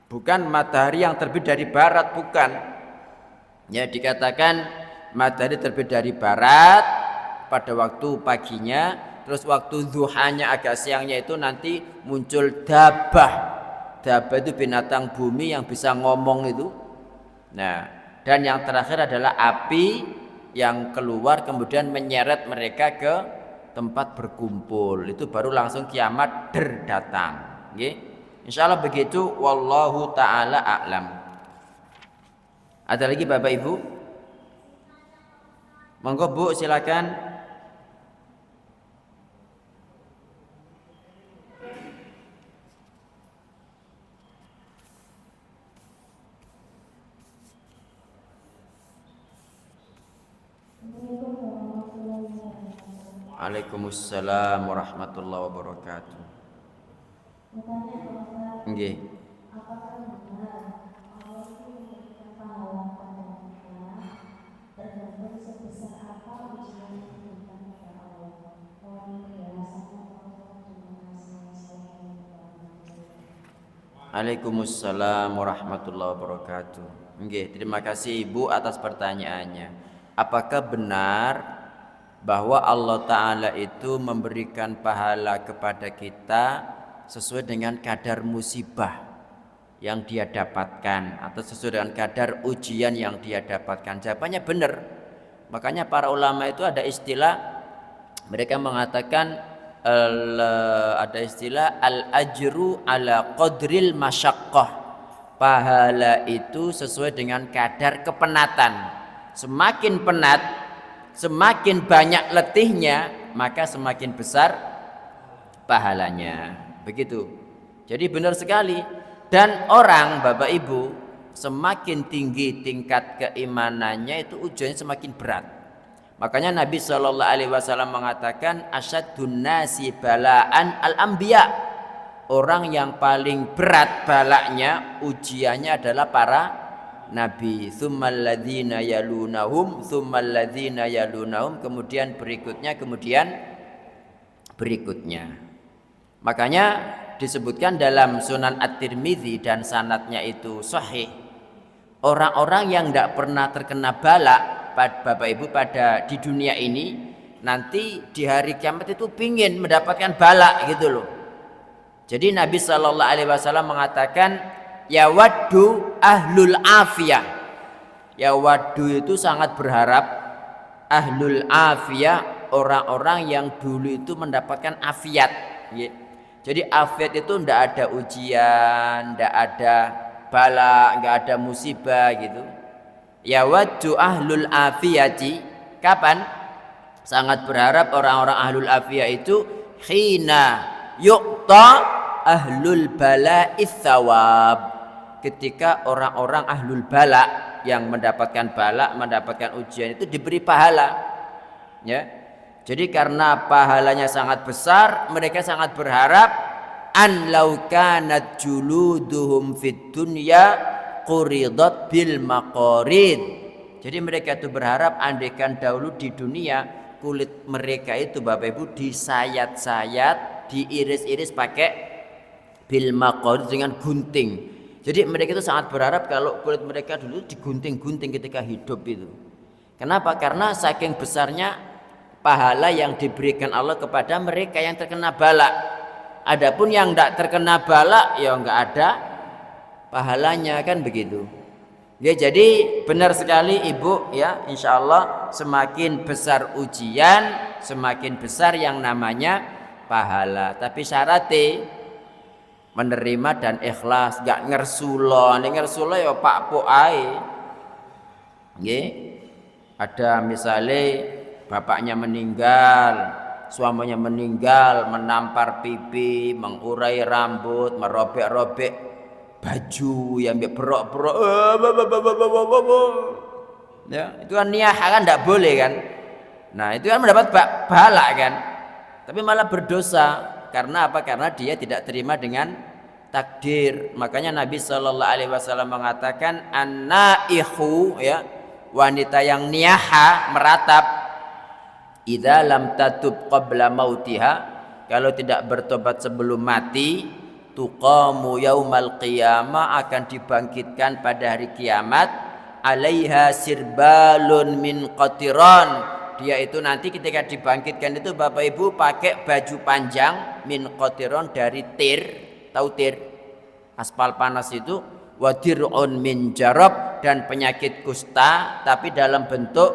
Bukan matahari yang terbit dari barat, bukan. Ya dikatakan matahari terbit dari barat pada waktu paginya, terus waktu duhanya agak siangnya itu nanti muncul dabah. Dabah itu binatang bumi yang bisa ngomong itu. Nah, dan yang terakhir adalah api yang keluar kemudian menyeret mereka ke tempat berkumpul. Itu baru langsung kiamat datang. Nggih. Insyaallah begitu, wallahu taala a'lam. Ada lagi Bapak Ibu? Monggo Bu silakan. Waalaikumsalam warahmatullahi wabarakatuh. Nggih. Apakah benar Allah itu memberikan pahala pada kita tergantung sebesar apa ujian yang diberikan kepada Allah? Waalaikumsalam warahmatullahi wabarakatuh. Nggih, terima kasih Ibu atas pertanyaannya. Apakah benar bahwa Allah Ta'ala itu memberikan pahala kepada kita sesuai dengan kadar musibah yang dia dapatkan atau sesuai dengan kadar ujian yang dia dapatkan? Jawabannya benar. Makanya para ulama itu ada istilah, mereka mengatakan ada istilah al-ajru ala qadril masyaqqah. Pahala itu sesuai dengan kadar kepenatan. Semakin penat, semakin banyak letihnya, maka semakin besar pahalanya. Begitu. Jadi benar sekali. Dan orang Bapak Ibu, semakin tinggi tingkat keimanannya itu ujiannya semakin berat. Makanya Nabi SAW mengatakan asyadun nasi balaan al-anbiya. Orang yang paling berat balaknya, ujiannya adalah para nabi. Tsummal ladzina yalunahum, tsummal ladzina yalunahum, kemudian berikutnya. Makanya disebutkan dalam Sunan At-Tirmidzi dan sanadnya itu sahih. Orang-orang yang tidak pernah terkena bala, Bapak Ibu, pada di dunia ini, nanti di hari kiamat itu pingin mendapatkan bala gitu loh. Jadi Nabi Shallallahu Alaihi Wasallam mengatakan, ya waddu ahlul afiyah. Ya waddu itu sangat berharap, ahlul afiyah, orang-orang yang dulu itu mendapatkan afiat. Jadi afiat itu tidak ada ujian, tidak ada bala, nggak ada musibah gitu. Ya waddu ahlul afiyati, kapan? Sangat berharap orang-orang ahlul afiyah itu khina yuqta ahlul bala itsawab, ketika orang-orang ahlul bala yang mendapatkan bala, mendapatkan ujian itu diberi pahala, ya. Jadi karena pahalanya sangat besar, mereka sangat berharap an law kanat juluduhum fid dunya quridat bil maqarid. Jadi mereka itu berharap andaikan dahulu di dunia kulit mereka itu Bapak Ibu disayat-sayat, diiris-iris pakai bil maqarid dengan gunting. Jadi mereka itu sangat berharap kalau kulit mereka dulu digunting-gunting ketika hidup itu. Kenapa? Karena saking besarnya pahala yang diberikan Allah kepada mereka yang terkena bala. Adapun yang tidak terkena bala ya enggak ada pahalanya, kan begitu. Ya, jadi benar sekali Ibu, ya, insya Allah semakin besar ujian, semakin besar yang namanya pahala. Tapi syaratnya menerima dan ikhlas, gak ngersulo. Nek ngersulo ya pak po ae. Nggih. Ada misalnya bapaknya meninggal, suaminya meninggal, menampar pipi, mengurai rambut, merobek-robek baju yang berok-berok, ya, itu kan niyah kan tidak boleh kan. Nah itu kan mendapat pahala kan, tapi malah berdosa. Karena apa? Karena dia tidak terima dengan takdir. Makanya Nabi Shallallahu Alaihi Wasallam mengatakan an-naihu, ya, wanita yang niyaha, meratap, idza lam tatub qabla mautiha, kalau tidak bertobat sebelum mati, tuqamu yaumal qiyamah, akan dibangkitkan pada hari kiamat, alaiha sirbalun min qatiran, dia itu nanti ketika dibangkitkan itu Bapak Ibu pakai baju panjang min qatiran, dari tir, tahu tir, aspal panas itu, wadirun min jarab, dan penyakit kusta tapi dalam bentuk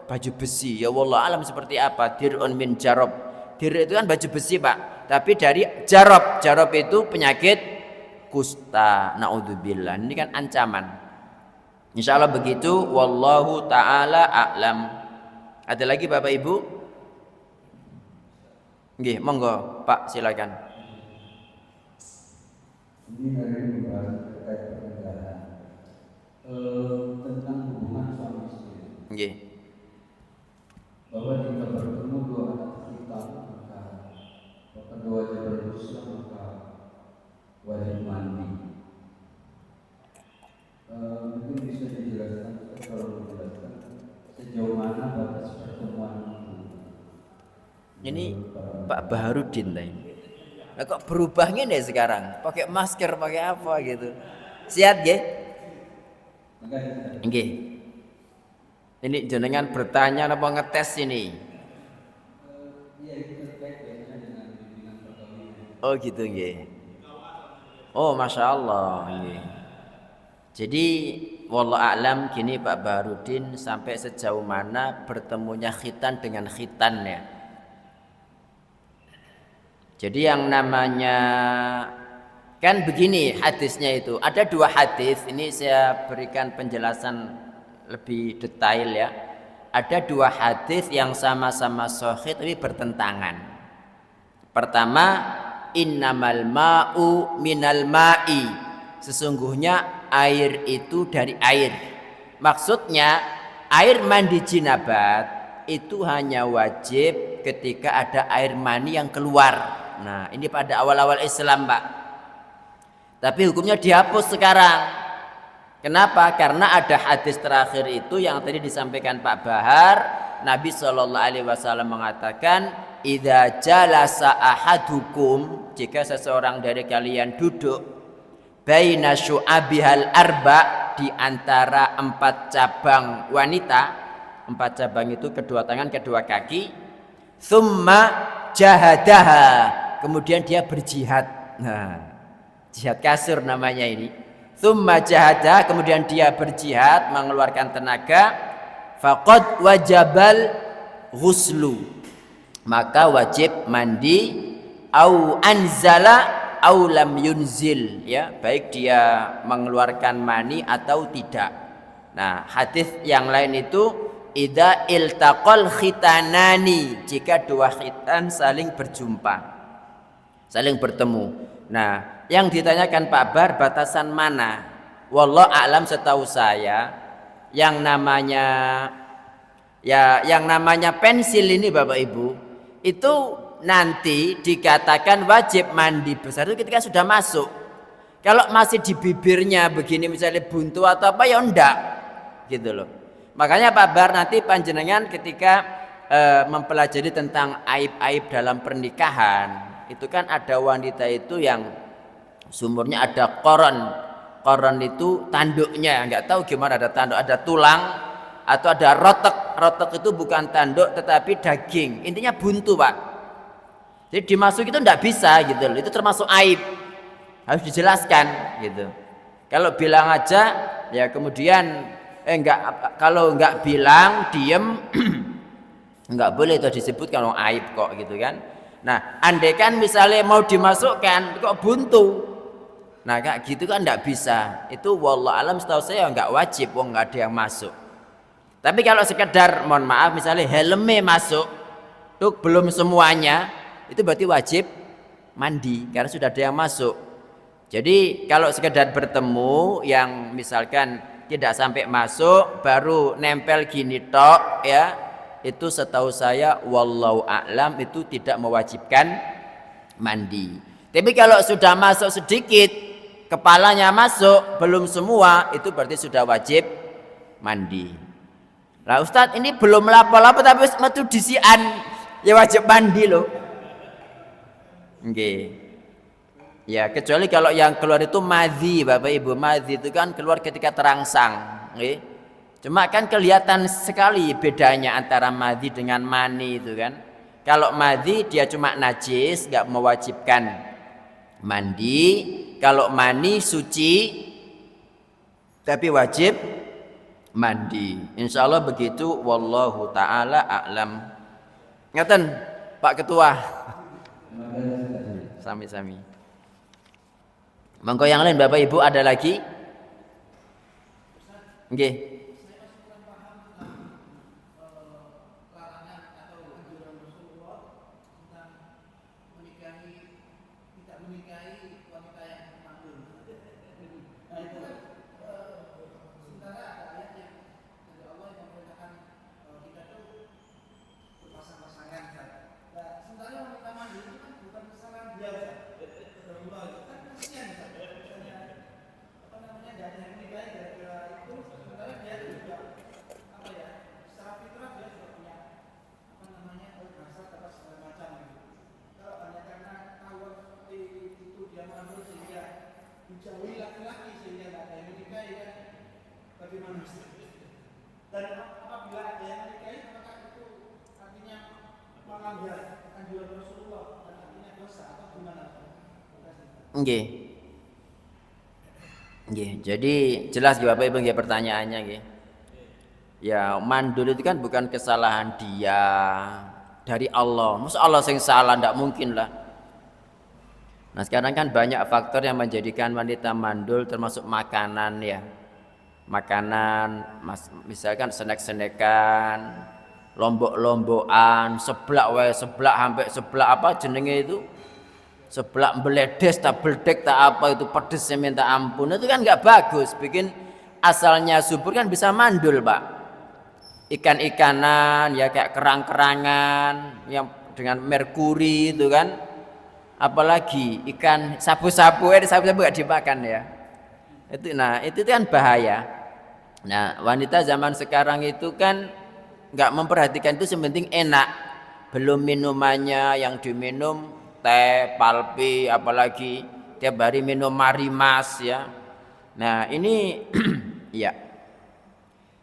baju besi. Ya wallah alam seperti apa dirun min jarab. Dir itu kan baju besi Pak, tapi dari jarab. Jarab itu penyakit kusta. Naudzubillah. Ini kan ancaman. Insyaallah begitu. Wallahu taala a'lam. Ada lagi Bapak Ibu? Nggih, monggo Pak, silakan. Ini hari ini membahas terkait pernikahan, tentang hubungan suami istri. Nggih. Bahwa jika bertemu dua anak kita, maka keduanya berdosa, maka wajib mandi. Mungkin bisa dijelaskan, kalau menjelaskan sejauh mana batas pertemuan ini Pak Baharudin tadi. Nah, kok berubah ngene sekarang? Pakai masker, pakai apa gitu. Siap nggih? Nggih. Ini jenengan bertanya apa ngetes ini? Oh gitu nggih. Oh masya Allah nggih. Jadi wallahu a'lam, gini Pak Baharudin, sampai sejauh mana bertemunya khitan dengan khitannya. Jadi yang namanya kan begini hadisnya itu, ada dua hadis. Ini saya berikan penjelasan lebih detail ya. Ada dua hadis yang sama-sama sahih tapi bertentangan. Pertama, innamal ma'u minal ma'i, sesungguhnya air itu dari air. Maksudnya air mandi jinabat itu hanya wajib ketika ada air mani yang keluar. Nah ini pada awal-awal Islam Pak. Tapi hukumnya dihapus sekarang. Kenapa? Karena ada hadis terakhir itu yang tadi disampaikan Pak Bahar. Nabi SAW mengatakan idza jalasa ahadukum, jika seseorang dari kalian duduk baina syu'abihal arba, di antara 4 cabang wanita. 4 cabang itu kedua tangan, kedua kaki. Tsumma jahadaha, kemudian dia berjihad. Nah, jihad kasur namanya ini. Tsumma jahada, kemudian dia berjihad mengeluarkan tenaga. Faqad wajabal ghuslu, maka wajib mandi. Au anzala au lam yunzil, ya, baik dia mengeluarkan mani atau tidak. Nah, hadis yang lain itu idza iltaqal khitanani, jika 2 khitan saling berjumpa, saling bertemu. Nah, yang ditanyakan Pak Bar, batasan mana? Wallahu a'lam, setahu saya yang namanya pensil ini Bapak Ibu itu nanti dikatakan wajib mandi besar itu ketika sudah masuk. Kalau masih di bibirnya begini misalnya buntu atau apa, ya enggak gitu loh. Makanya Pak Bar, nanti panjenengan ketika mempelajari tentang aib-aib dalam pernikahan, itu kan ada wanita itu yang sumurnya ada koron itu tanduknya, nggak tahu gimana, ada tanduk, ada tulang atau ada rotek itu bukan tanduk tetapi daging, intinya buntu Pak. Jadi dimasuk itu nggak bisa gitu loh, itu termasuk aib, harus dijelaskan gitu. Kalau bilang aja ya kemudian kalau nggak bilang diem nggak boleh, itu disebutkan aib kok gitu kan. Nah, andai kan misalnya mau dimasukkan kok buntu, nah kayak gitu kan nggak bisa. Itu wallahu alam, setahu saya nggak wajib, wong nggak ada yang masuk. Tapi kalau sekedar mohon maaf misalnya helmnya masuk tuh belum semuanya, itu berarti wajib mandi karena sudah ada yang masuk. Jadi kalau sekedar bertemu yang misalkan tidak sampai masuk baru nempel gini tok, ya, itu setahu saya wallahu a'lam itu tidak mewajibkan mandi. Tapi kalau sudah masuk sedikit, kepalanya masuk belum semua, itu berarti sudah wajib mandi. Nah Ustadz, ini belum lapo-lapo tapi metu disian, ya wajib mandi loh. Nggih. Ya, kecuali kalau yang keluar itu madhi, Bapak Ibu. Madhi itu kan keluar ketika terangsang, nggih. Cuma kan kelihatan sekali bedanya antara madhi dengan mani itu kan. Kalau madhi dia cuma najis, nggak mewajibkan mandi. Kalau mani suci tapi wajib mandi. Insya Allah begitu. Wallahu ta'ala a'lam. Ngaten Pak Ketua. Sami-sami. Monggo yang lain Bapak Ibu ada lagi? Nggih. Dan apabila ada yang menikahi, apakah itu artinya melanggar anjuran Rasulullah dan artinya dosa atau gimana? Nggih. Nggih, jadi jelas Bapak Ibu nggih pertanyaannya nggih. Ya, mandul itu kan bukan kesalahan dia, dari Allah. Masa Allah yang salah, ndak mungkin lah. Nah, sekarang kan banyak faktor yang menjadikan wanita mandul, termasuk makanan ya. Makanan, misalkan snack-snackan, lombok-lombokan, seblak sampai seblak apa jenenge itu? Seblak beledes tak beldek tak apa itu, pedesnya minta ampun. Itu kan nggak bagus, bikin asalnya subur kan bisa mandul, Pak. Ikan-ikanan ya kayak kerang-kerangan yang dengan merkuri itu kan. Apalagi ikan sapu-sapu nggak dimakan ya. Itu kan bahaya. Nah, wanita zaman sekarang itu kan nggak memperhatikan itu, sepenting enak. belum minumannya yang diminum teh, palpi, apalagi tiap hari minum marimas ya. Nah ini ya.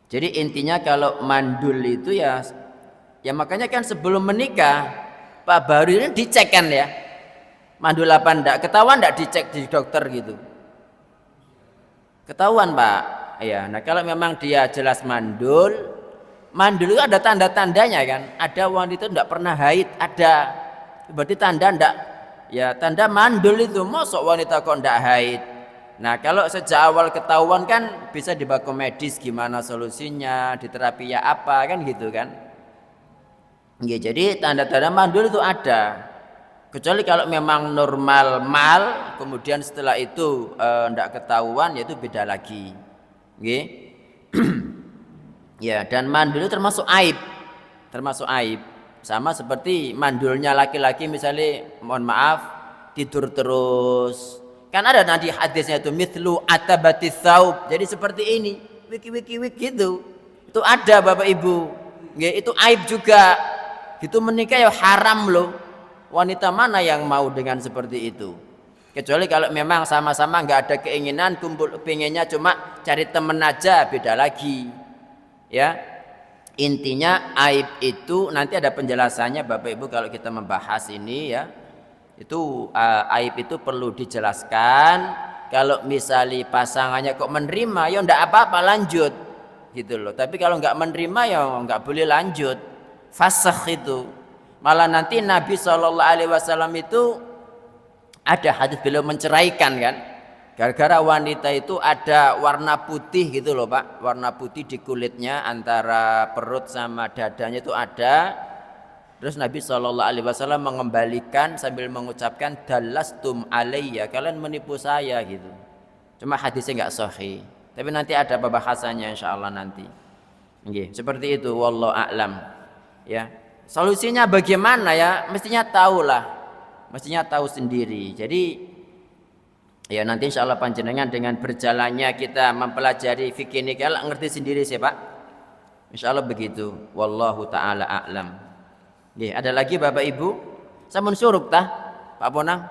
Jadi intinya kalau mandul itu ya makanya kan sebelum menikah Pak Baru ini dicek kan ya, mandul apa enggak, ketahuan enggak dicek di dokter gitu, ketahuan Pak ya. Nah kalau memang dia jelas mandul itu ada tanda-tandanya kan, ada wanita enggak pernah haid, ada, berarti tanda enggak ya, tanda mandul itu. Mosok wanita kok enggak haid. Nah kalau sejak awal ketahuan kan bisa dibawa ke medis, gimana solusinya, di terapi ya apa kan gitu kan ya. Jadi tanda-tanda mandul itu ada, kecuali kalau memang normal mal kemudian setelah itu enggak ketahuan, yaitu beda lagi nggih. Ya, dan mandul itu termasuk aib, sama seperti mandulnya laki-laki misalnya, mohon maaf, tidur terus kan ada nanti hadisnya itu mithlu atabatis saub, jadi seperti ini wiki gitu, itu ada Bapak Ibu nggih, itu aib juga gitu. Menikah ya haram loh, wanita mana yang mau dengan seperti itu, kecuali kalau memang sama-sama nggak ada keinginan kumpul, pengennya cuma cari temen aja, beda lagi ya. Intinya aib itu nanti ada penjelasannya Bapak Ibu kalau kita membahas ini ya. Itu aib itu perlu dijelaskan. Kalau misalnya pasangannya kok menerima ya ndak apa-apa, lanjut gitu loh. Tapi kalau nggak menerima ya nggak boleh lanjut, fasakh itu. Malah nanti Nabi SAW itu ada hadis beliau menceraikan kan, gara-gara wanita itu ada warna putih gitu loh Pak, warna putih di kulitnya antara perut sama dadanya itu ada. Terus Nabi SAW mengembalikan sambil mengucapkan dalastum alayya, kalian menipu saya gitu. Cuma hadisnya nggak sahih, tapi nanti ada pembahasannya insyaallah nanti. Nggih, seperti itu, wallahu a'lam. Ya, solusinya bagaimana ya? Mestinya tahu sendiri. Jadi ya nanti insyaallah panjenengan dengan berjalannya kita mempelajari fikih ini kalau ngerti sendiri sih Pak. Insyaallah begitu. Wallahu taala a'lam. Nggih, ada lagi Bapak Ibu? Sampun suruk tah, Pak Bonang?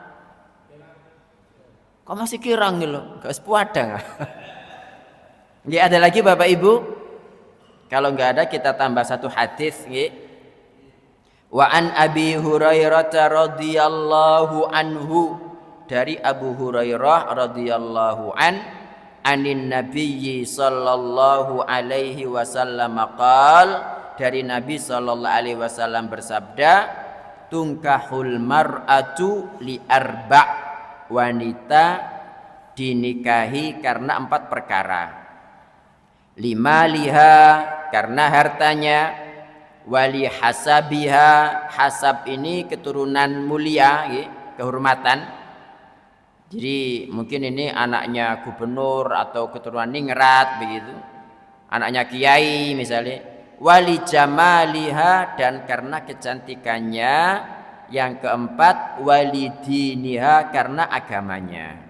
Kok masih kirang nih loh, gak sepuadang. Nggih, ada lagi Bapak Ibu? Kalau nggak ada kita tambah satu hadis nggih. Wa an Abi Hurairah radhiyallahu anhu, dari Abu Hurairah radhiyallahu anin nabiyyi sallallahu alaihi wasallam qala, dari Nabi sallallahu alaihi wasallam bersabda, tungkahul mar'atu li arba', wanita dinikahi karena 4 perkara. 5 liha, karena hartanya, wali hasabiha, hasab ini keturunan mulia, kehormatan. Jadi mungkin ini anaknya gubernur atau keturunan ningrat begitu, anaknya kiai misalnya. Wali jamaliha, dan karena kecantikannya. Yang keempat, wali diniha, karena agamanya.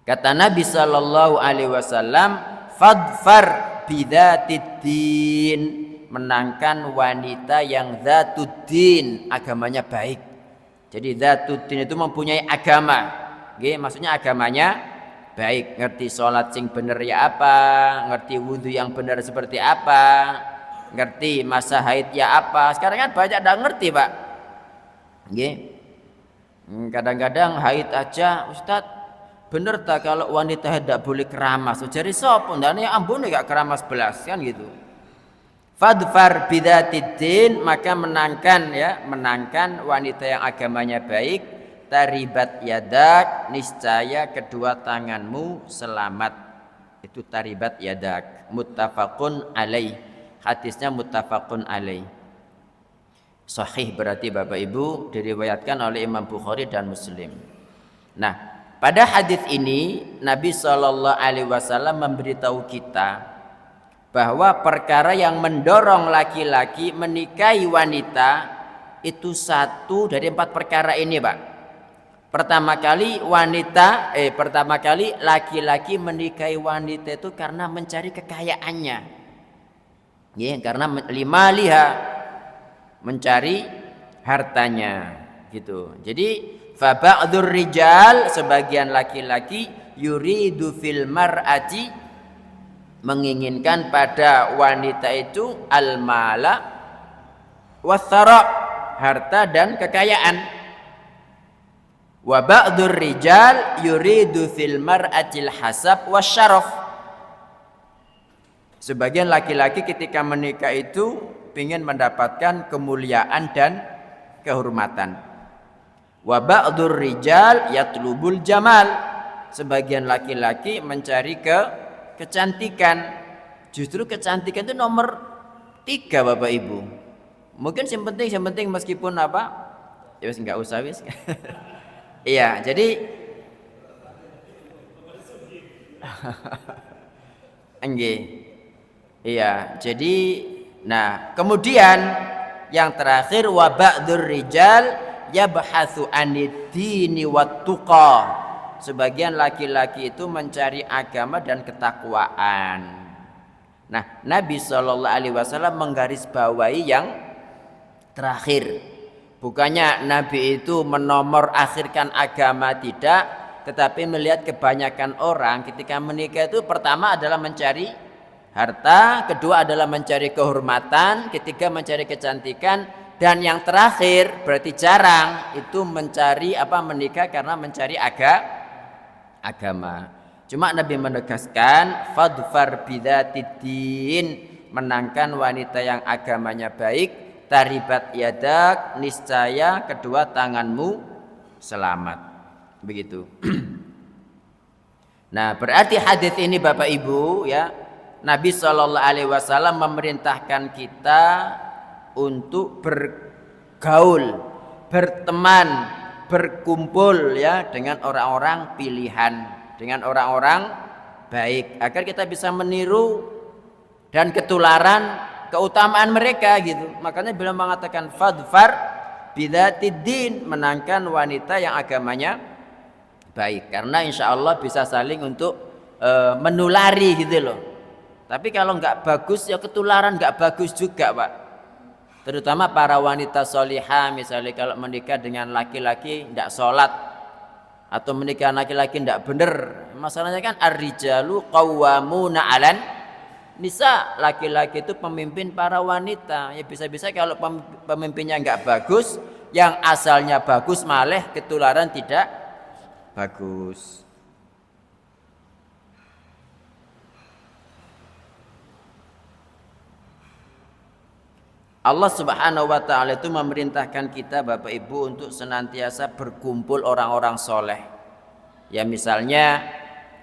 Kata Nabi sallallahu alaihi wasallam, fadfar bidzatiddin, menangkan wanita yang dzatuddin, agamanya baik. Jadi dzatuddin itu mempunyai agama, maksudnya agamanya baik, ngerti sholat sing bener ya apa, ngerti wudhu yang benar seperti apa, ngerti masa haid ya apa. Sekarang kan banyak tidak ngerti Pak. Kadang-kadang haid aja, Ustadz bener tak kalau wanita haid tidak boleh keramas? Jadi sop, dan ya ampun gak keramas belas kan gitu. Fadfar bidzatiddin, maka menangkan wanita yang agamanya baik. Taribat yadak, niscaya kedua tanganmu selamat. Itu taribat yadak. Muttafaqun alaih, hadisnya muttafaqun alaih, sahih berarti Bapak Ibu, diriwayatkan oleh Imam Bukhari dan Muslim. Nah, pada hadis ini Nabi sallallahu alaihi wasallam memberitahu kita bahwa perkara yang mendorong laki-laki menikahi wanita itu 1 dari 4 perkara ini Pak. Pertama kali laki-laki menikahi wanita itu karena mencari kekayaannya. Karena 5 liha, mencari hartanya gitu. Jadi fa ba'dur rijal, sebagian laki-laki, yuridu fil mar'ati, menginginkan pada wanita itu al-mala wathara, harta dan kekayaan. Wa ba'dur rijal yuridu fil mar'atil hasab wasyaraf. Sebagian laki-laki ketika menikah itu ingin mendapatkan kemuliaan dan kehormatan. Wa ba'dur rijal yatlubul jamal, sebagian laki-laki mencari kecantikan. Justru kecantikan itu nomor 3 Bapak Ibu. Mungkin yang penting meskipun apa? Ya wis enggak usah wis. Iya, jadi enggih. Iya, jadi nah, kemudian yang terakhir wa ba'dur rijal yabhatsu anid-dini wat-tuqa. Sebagian laki-laki itu mencari agama dan ketakwaan. Nah, Nabi sallallahu alaihi wasallam menggarisbawahi yang terakhir. Bukannya Nabi itu menomor akhirkan agama, tidak, tetapi melihat kebanyakan orang ketika menikah itu pertama adalah mencari harta, kedua adalah mencari kehormatan, ketiga mencari kecantikan, dan yang terakhir berarti jarang itu mencari menikah karena mencari agama. Cuma Nabi menegaskan fadfar bidzatiddin, menangkan wanita yang agamanya baik, taribat yadak, niscaya kedua tanganmu selamat. Begitu. Nah, berarti hadis ini Bapak Ibu ya, Nabi Shallallahu Alaihi Wasallam memerintahkan kita untuk bergaul, berteman, berkumpul ya dengan orang-orang pilihan, dengan orang-orang baik, agar kita bisa meniru dan ketularan keutamaan mereka gitu. Makanya beliau mengatakan fadfar bidzatiddin, menangkan wanita yang agamanya baik, karena insya Allah bisa saling untuk menulari gitu loh. Tapi kalau nggak bagus ya ketularan nggak bagus juga Pak. Terutama para wanita solihah, misalnya kalau menikah dengan laki-laki tidak sholat, atau menikah laki-laki tidak benar, masalahnya kan ar-rijalu qawwamuna 'alan nisa, laki-laki itu pemimpin para wanita. Ya bisa-bisa kalau pemimpinnya nggak bagus, yang asalnya bagus malah ketularan tidak bagus. Allah Subhanahu wa ta'ala itu memerintahkan kita Bapak Ibu untuk senantiasa berkumpul orang-orang soleh. Ya misalnya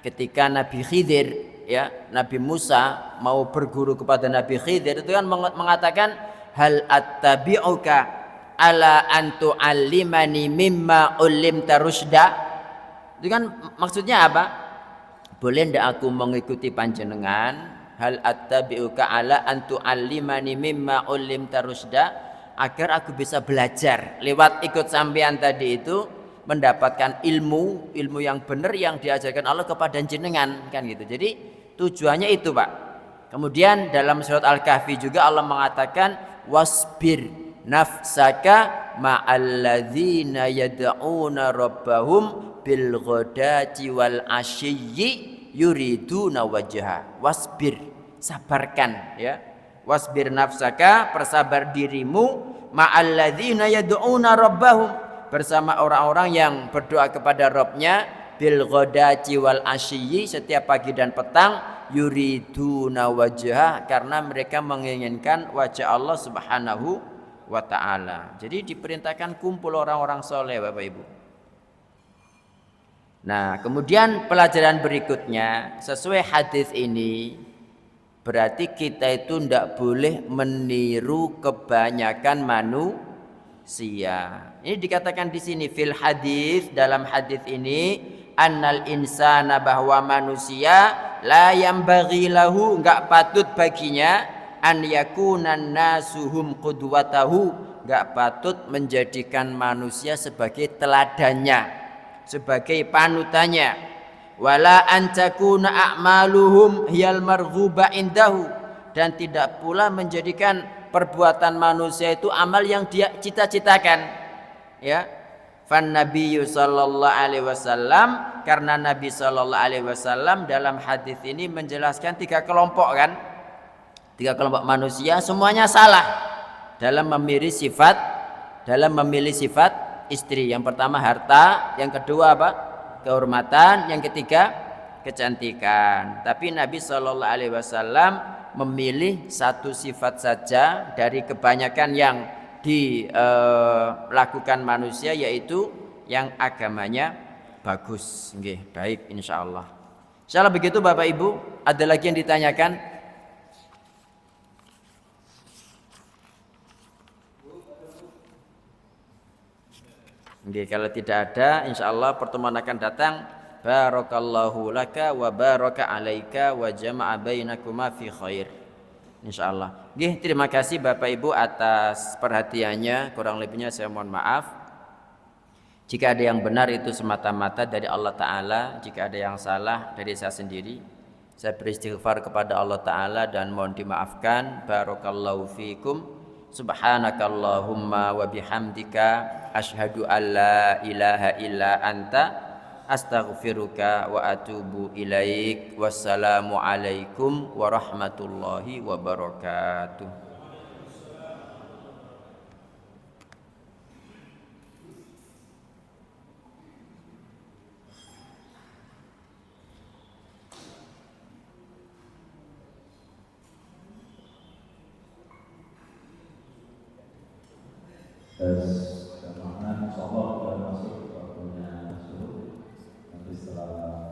ketika Nabi Khidir ya, Nabi Musa mau berguru kepada Nabi Khidir itu kan mengatakan hal attabi'uka ala antu alimani mimma ulimta rusda. Itu kan maksudnya apa? Boleh ndak aku mengikuti panjenengan? Hal attabi'uka ala antu alimani mimma ulimta rusda, agar aku bisa belajar lewat ikut sampean tadi itu, mendapatkan ilmu yang benar yang diajarkan Allah kepada jenengan kan gitu. Jadi tujuannya itu Pak. Kemudian dalam surat Al-Kahfi juga Allah mengatakan wasbir nafsaka ma'alladzina yad'una rabbahum bil ghadati wal asyiyyi yuriduna wajha. Wasbir, sabarkan ya. Wasbir nafsaka, persabar dirimu, ma'alladzina yad'una rabbahum, bersama orang-orang yang berdoa kepada Rabbnya, bil ghadati wal asyiyyi, setiap pagi dan petang, yuriduna wajha, karena mereka menginginkan wajah Allah Subhanahu wa ta'ala. Jadi diperintahkan kumpul orang-orang soleh Bapak Ibu. Nah, kemudian pelajaran berikutnya sesuai hadis ini, berarti kita itu tidak boleh meniru kebanyakan manusia. Ini dikatakan di sini fil hadis, dalam hadis ini annal insana, bahwa manusia la yambaghi lahu, enggak patut baginya an yakunan nasuhum qudwatahu, enggak patut menjadikan manusia sebagai teladannya, sebagai panutannya. Wala an takuna a'maluhum hiyal marghuba indahu, dan tidak pula menjadikan perbuatan manusia itu amal yang dia cita-citakan. Ya. Fan Nabiyyu sallallahu alaihi wasallam, karena Nabi sallallahu alaihi wasallam dalam hadis ini menjelaskan 3 kelompok kan. 3 kelompok manusia semuanya salah dalam memilih sifat istri. Yang pertama harta, yang kedua apa? Kehormatan, yang ketiga kecantikan. Tapi Nabi sallallahu alaihi wasallam memilih satu sifat saja dari kebanyakan yang dilakukan manusia, yaitu yang agamanya bagus. Nggih, baik insyaallah. Insyaallah begitu Bapak Ibu. Ada lagi yang ditanyakan? Nggih, kalau tidak ada insyaallah pertemuan akan datang. Barakallahu laka wa baraka alaika wa jama'a bainakuma fi khair. Insyaallah. Nggih, terima kasih Bapak Ibu atas perhatiannya. Kurang lebihnya saya mohon maaf. Jika ada yang benar itu semata-mata dari Allah Ta'ala. Jika ada yang salah dari saya sendiri, saya beristighfar kepada Allah Ta'ala dan mohon dimaafkan. Barakallahu fikum. Subhanakallahumma wa bihamdika asyhadu an la ilaha illa anta astaghfiruka wa atubu ilaik. Wassalamu alaikum warahmatullahi wabarakatuh. Jamaah insyaallah sudah masuk waktunya subuh. Nanti setelah